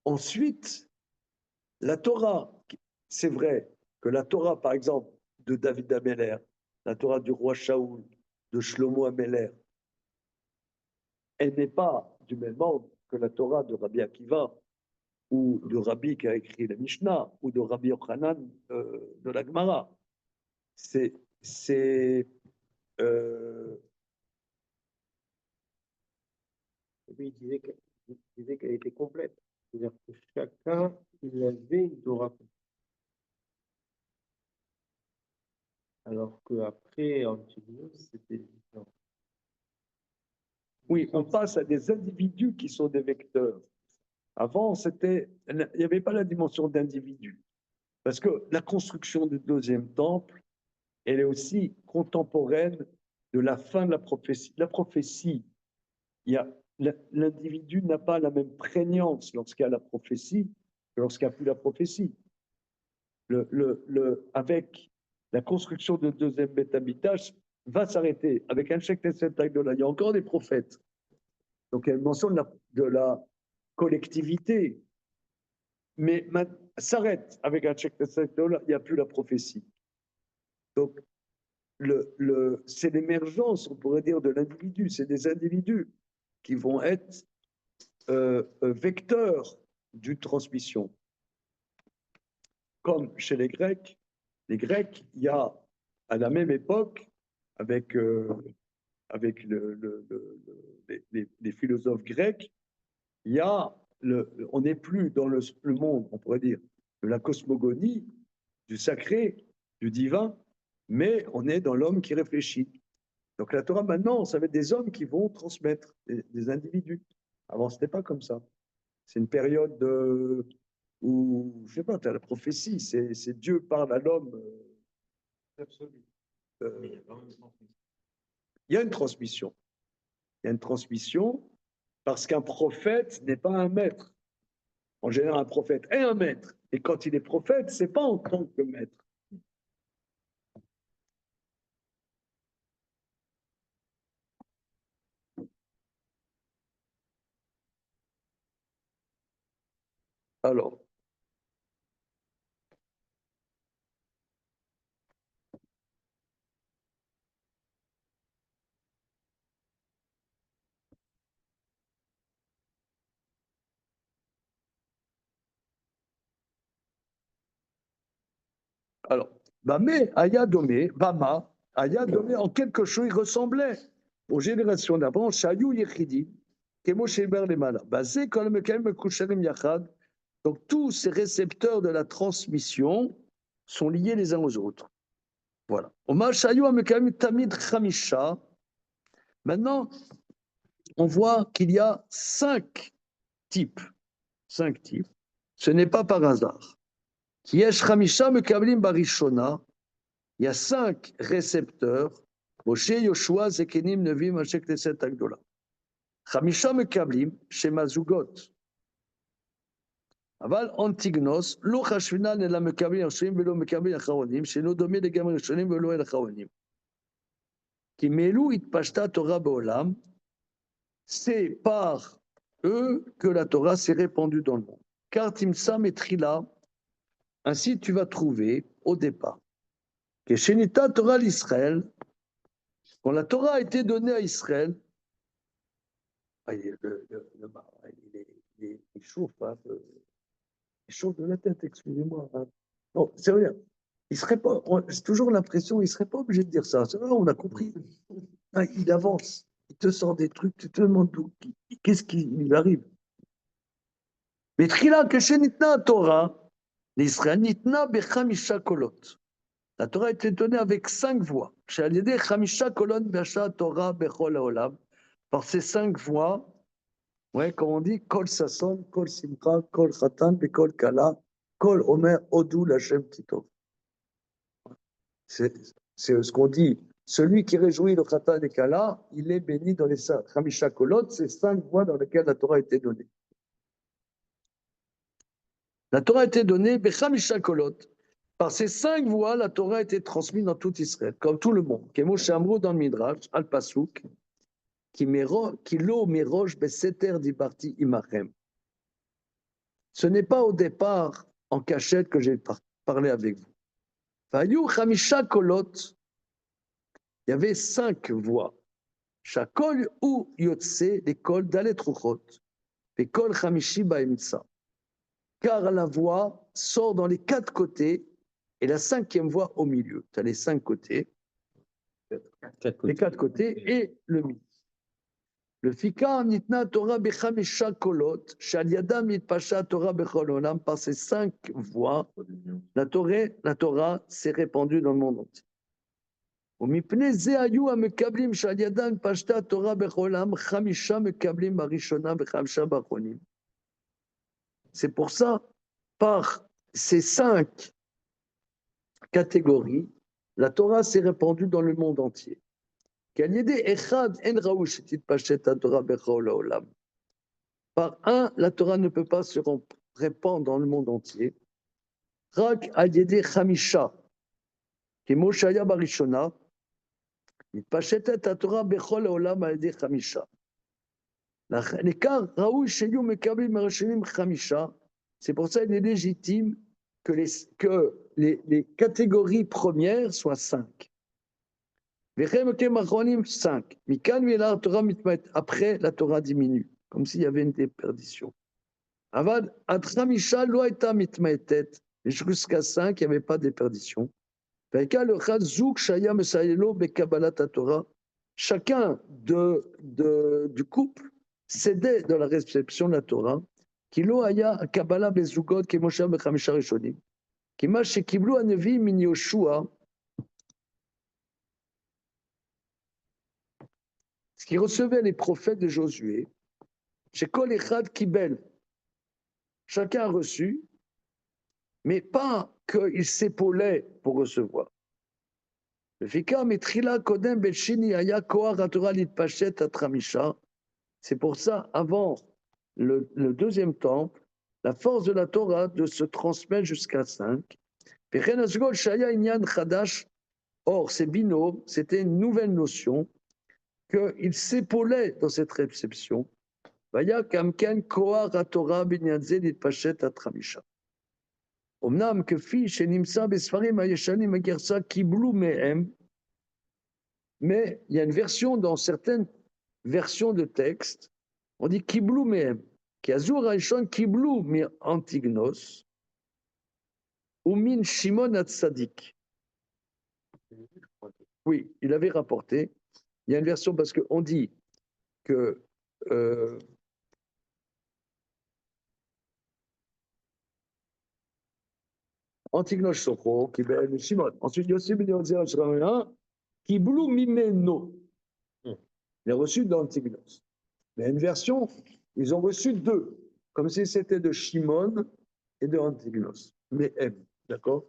Ensuite, la Torah, c'est vrai que la Torah, par exemple, de David Améler, la Torah du roi Shaoul, de Shlomo Améler, elle n'est pas du même ordre que la Torah de Rabbi Akiva, ou de Rabbi qui a écrit la Mishnah, ou de Rabbi Yochanan de la Gemara. Lui, il disait qu'elle était complète. C'est-à-dire que chacun, il avait une Torah. Alors qu'après, Antignos, c'était différent. Oui, on passe à des individus qui sont des vecteurs. Avant, il n'y avait pas la dimension d'individu. Parce que la construction du deuxième temple, elle est aussi contemporaine de la fin de la prophétie. La prophétie, l'individu n'a pas la même prégnance lorsqu'il y a la prophétie que lorsqu'il n'y a plus la prophétie. Avec la construction du deuxième Beth Amikdash, va s'arrêter. Avec un Shek Neset Agdola, il y a encore des prophètes. Donc il y a une mention de la collectivité. Mais s'arrête avec un Shek Neset Agdola, il n'y a plus la prophétie. Donc c'est l'émergence, on pourrait dire, de l'individu. C'est des individus qui vont être vecteurs d'une transmission. comme chez les Grecs, il y a, à la même époque, avec les philosophes grecs, il y a on n'est plus dans le monde, on pourrait dire, de la cosmogonie, du sacré, du divin, mais on est dans l'homme qui réfléchit. Donc la Torah maintenant, ça va être des hommes qui vont transmettre, des individus. Avant, ce n'était pas comme ça. C'est une période où, je ne sais pas, tu as la prophétie, c'est Dieu parle à l'homme. Il y a une transmission. Il y a une transmission parce qu'un prophète n'est pas un maître. En général, un prophète est un maître. Et quand il est prophète, ce n'est pas en tant que maître. Alors, Bamé, Ayadomé, Bama, Ayadomé, en quelque chose, il ressemblait aux générations d'avant, Shayou Yechidi, Kemo Sheber Lemala. Basé quand le Mekem Kusharim Yachad. Donc tous ces récepteurs de la transmission sont liés les uns aux autres. Voilà. Omar Shayou Mekem Tamid Khamisha. Maintenant, on voit qu'il y a 5 types. 5 types. Ce n'est pas par hasard. Il y a 5 récepteurs. Moshe, Yoshua, Zekenim, Nevim, Ashek Teset Agdola. Chamisha Mekablim, Shema Zugot. Aval Antignos, Lo Chashvina, Nela Mekablim, Ashrim, Velo Mekablim, Acharonim, Sheno Domé, Legam Rishonim, Velo El Acharonim. Qui Melou Itpashta Torah Beolam, c'est par eux que la Torah s'est répandue dans le monde. Car Timsa Metrila, ainsi tu vas trouver au départ que Shenita Torah l'Israël, quand la Torah a été donnée à Israël, il chauffe, hein, il chauffe de la tête, excusez-moi. Hein. Non, c'est rien. C'est toujours l'impression, il ne serait pas obligé de dire ça. C'est vrai, on a compris. Ah, il avance, il te sort des trucs, tu te demandes qu'est-ce qui lui arrive. Mais Trila, que Shenitna Torah, l'Israël, Nitna Bechamisha Kolot. La Torah a été donnée avec 5 voix. Par ces 5 voix, ouais, comme on dit, Kol Sasson, Kol Simcha, Kol Chatan, Kol Kala, Kol Omer, Odou, Lachem Titov. C'est ce qu'on dit. Celui qui réjouit le Chatan et Kala, il est béni dans les Chamisha Kolot, c'est 5 voix dans lesquelles la Torah a été donnée. La Torah a été donnée, Bechamisha Kolot. Par ces 5 voies, la Torah a été transmise dans tout Israël, comme tout le monde. Kemo Shamro dans le Midrash, Al Pasuk, qui lo mirosh beseter dibarti imachem. Ce n'est pas au départ en cachette que j'ai parlé avec vous. Vayu chamisha kolot, il y avait 5 voies. Shakol ou yotse, l'école d'alet ruchot, l'école chamishi baemtsa. Car la voix sort dans les 4 côtés. Et la 5e voie au milieu. Tu as les 5 côtés, les 4 côtés et le milieu. Le Fika Nitna Torah Bechamisha Kolot, Shaliadam Mitpasha Torah Bechol Olam, par ces 5 voies, la Torah s'est répandue dans le monde entier. Au Mipne Zeayu Amekablim Shaliadam Pashta Torah Bechol Olam, Chamisha Mekablim Barishona Bechamisha Bachonim. C'est pour ça, par ces 5 catégorie, la Torah s'est répandue dans le monde entier. Par un, la Torah ne peut pas se répandre dans le monde entier. Rak al-yede chamisha, qui Moshaya barishona, mitpashetet Torah bechol haolam al-yede chamisha. L'écart raoul sheyu mekablim merashinim chamisha, c'est pour ça qu'il est légitime que les catégories premières soient 5. 5. Après, la Torah diminue, comme s'il y avait une déperdition. Et jusqu'à 5, il n'y avait pas de déperdition. Chacun du couple cédait dans la réception de la Torah. Kilo aya kabbalah bezugot kemosha bechamisha rishonim. Kima shekiblu hanevi min Yoshua. Ce qui recevait les prophètes de Josué, chez Kol Echad Kibel. Chacun a reçu, mais pas qu'il s'épaulait pour recevoir. C'est pour ça, avant le deuxième temple, la force de la Torah de se transmettre jusqu'à 5. Or, ces binômes, c'était une nouvelle notion qu'il s'épaulait dans cette réception. אמנם כפי שנמצא בספרים הישנים הגרסה קיבלו מהם, mais il y a une version dans certaines versions de texte, on dit קיבלו מהם, כי הזוהר הראשון קיבלו מאנטיגנוס ומן שמעון הצדיק. Oui, il avait rapporté. Il y a une version parce qu'on dit que Antignos Socho, qui est Shimon. Ensuite, Yossi ben Yozer Shramena, qui blou mimeno. Il a reçu d'Antignos. Mais une version, ils ont reçu deux, comme si c'était de Shimon et de Antignos. Mais M, d'accord?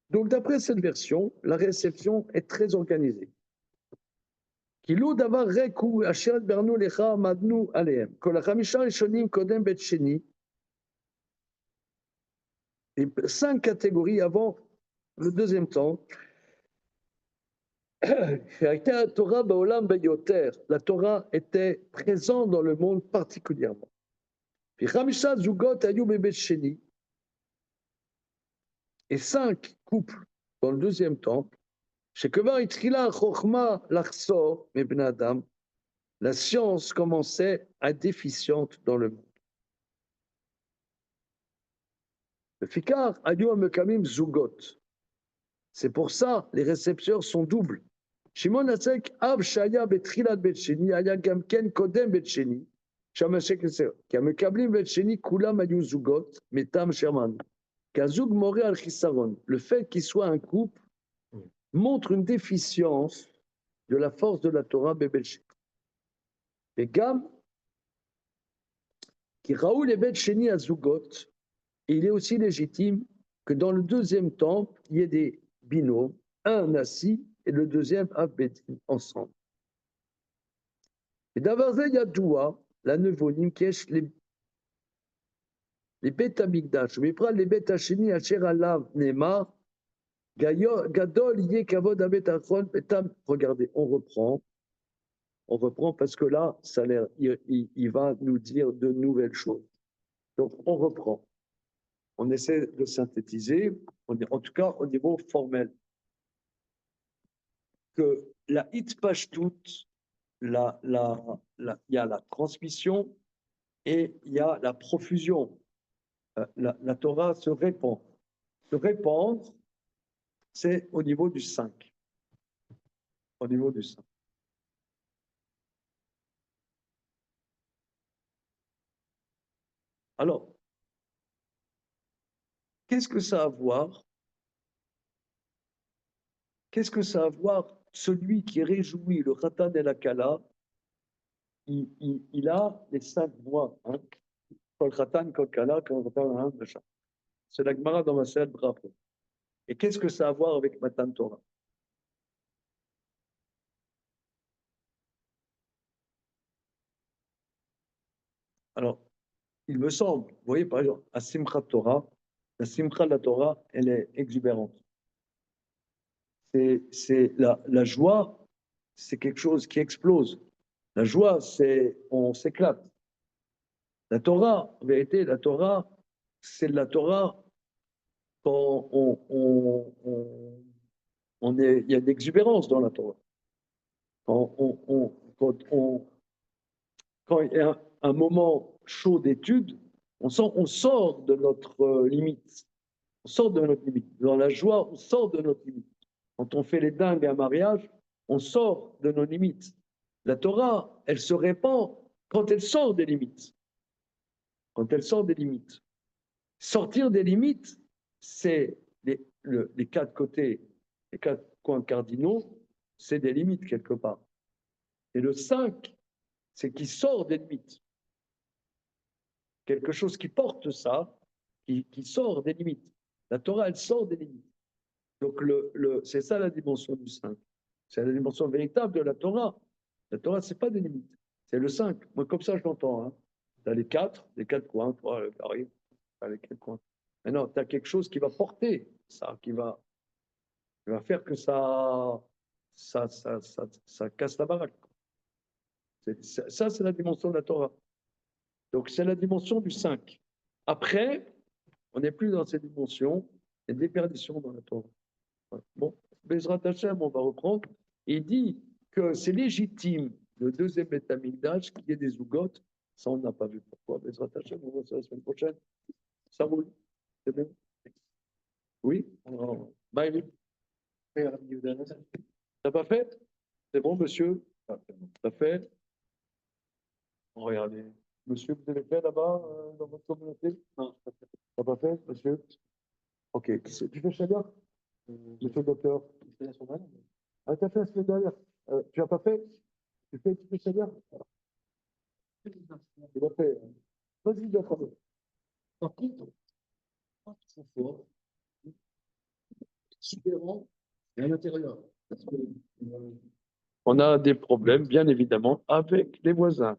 Donc, d'après cette version, la réception est très organisée. כאילו דבר ריק הוא אשר ברנו לך עמדנו עליהם. כל החמישה ראשונים קודם בית שני, les 5 catégories avant le deuxième temps, la Torah baolam beyoter, la Torah était présente dans le monde particulièrement. Puis חמישה זוגות היו בבית שני, et 5 couples dans le deuxième temple, שכבר התחילה החוכמה לחסור מבני אדם, la science commençait à être déficiente dans le monde. C'est pour ça les récepteurs sont doubles. Shimon Hatzek Av Shaya Betrilat Betcheni Aya Gamken Kodem Betcheni Shamashek Ki Amekablim Betcheni Kulam Ayu Zugot Metam Sherman Kazug Moré Al Chisaron. Le fait qu'il soit un couple montre une déficience de la force de la Torah Bebelcheni. Et Gam qui Raoul et Betcheni Azugot. Et il est aussi légitime que dans le deuxième temple, il y ait des binômes, un assis et le deuxième abédin ensemble. Et d'Avarzé Yadoua, la neuvonyme, qui est les bêtes amigdash, mais prend les bêtes hacheni, hacher alav, nema, gadol, yé, kavod, abet, achron, betam. Regardez, on reprend parce que là, ça a l'air, il va nous dire de nouvelles choses. Donc, on reprend. On essaie de synthétiser, en tout cas au niveau formel, que la hitpashtut, il y a la transmission et il y a la profusion. La Torah se répand. Se répandre, c'est au niveau du 5. Au niveau du 5. Alors, qu'est-ce que ça a à voir? Qu'est-ce que ça a à voir? Celui qui réjouit le Khatan et la Kala, il a les 5 mois. Hein? Kol Khatan, Kol Kala, Kol Khatan, hein, machin. C'est la Gemara dans ma selle, bravo. Et qu'est-ce que ça a à voir avec Matan Torah? Alors, il me semble, vous voyez par exemple, à Simchat Torah, la Simchat de la Torah, elle est exubérante. C'est la joie, c'est quelque chose qui explose. La joie, c'est on s'éclate. La Torah, en vérité, la Torah, c'est de la Torah quand il y a de l'exubérance dans la Torah. Quand quand il y a un moment chaud d'étude, on sort de notre limite. On sort de notre limite. Dans la joie, on sort de notre limite. Quand on fait les dingues à un mariage, on sort de nos limites. La Torah, elle se répand quand elle sort des limites. Quand elle sort des limites. Sortir des limites, c'est les quatre côtés, les quatre coins cardinaux, c'est des limites quelque part. Et le 5, c'est qui sort des limites. Quelque chose qui porte ça, qui sort des limites. La Torah, elle sort des limites. Donc, c'est ça la dimension du 5. C'est la dimension véritable de la Torah. La Torah, ce n'est pas des limites. C'est le 5. Moi, comme ça, je l'entends. Hein. Tu as les quatre coins, toi, le carré, les quatre coins. Maintenant, tu as quelque chose qui va porter ça, qui va faire que ça casse la baraque. Ça, c'est la dimension de la Torah. Donc, c'est la dimension du 5. Après, on n'est plus dans cette dimension, il y a des déperditions dans la Torah. Bon, Bezrat Hashem, on va reprendre. Il dit que c'est légitime, le deuxième Betamikdash, qu'il y ait des zougotes. Ça, on n'a pas vu pourquoi. Bezrat Hashem, on voit ça la semaine prochaine. Ça roule. C'est bien. Oui? Bye. T'as pas fait? C'est bon, monsieur? T'as fait? Regardez. Monsieur, vous avez fait là-bas, dans votre communauté? Non, t'as pas fait, monsieur? Ok. Tu fais Shadia? Monsieur le docteur? Ah, t'as fait la semaine dernière. Tu n'as pas fait? Tu fais Shadia? Tu l'as fait. Vas-y, d'accord. Par contre, pas trop fort, supérant et à l'intérieur. On a des problèmes, bien évidemment, avec les voisins.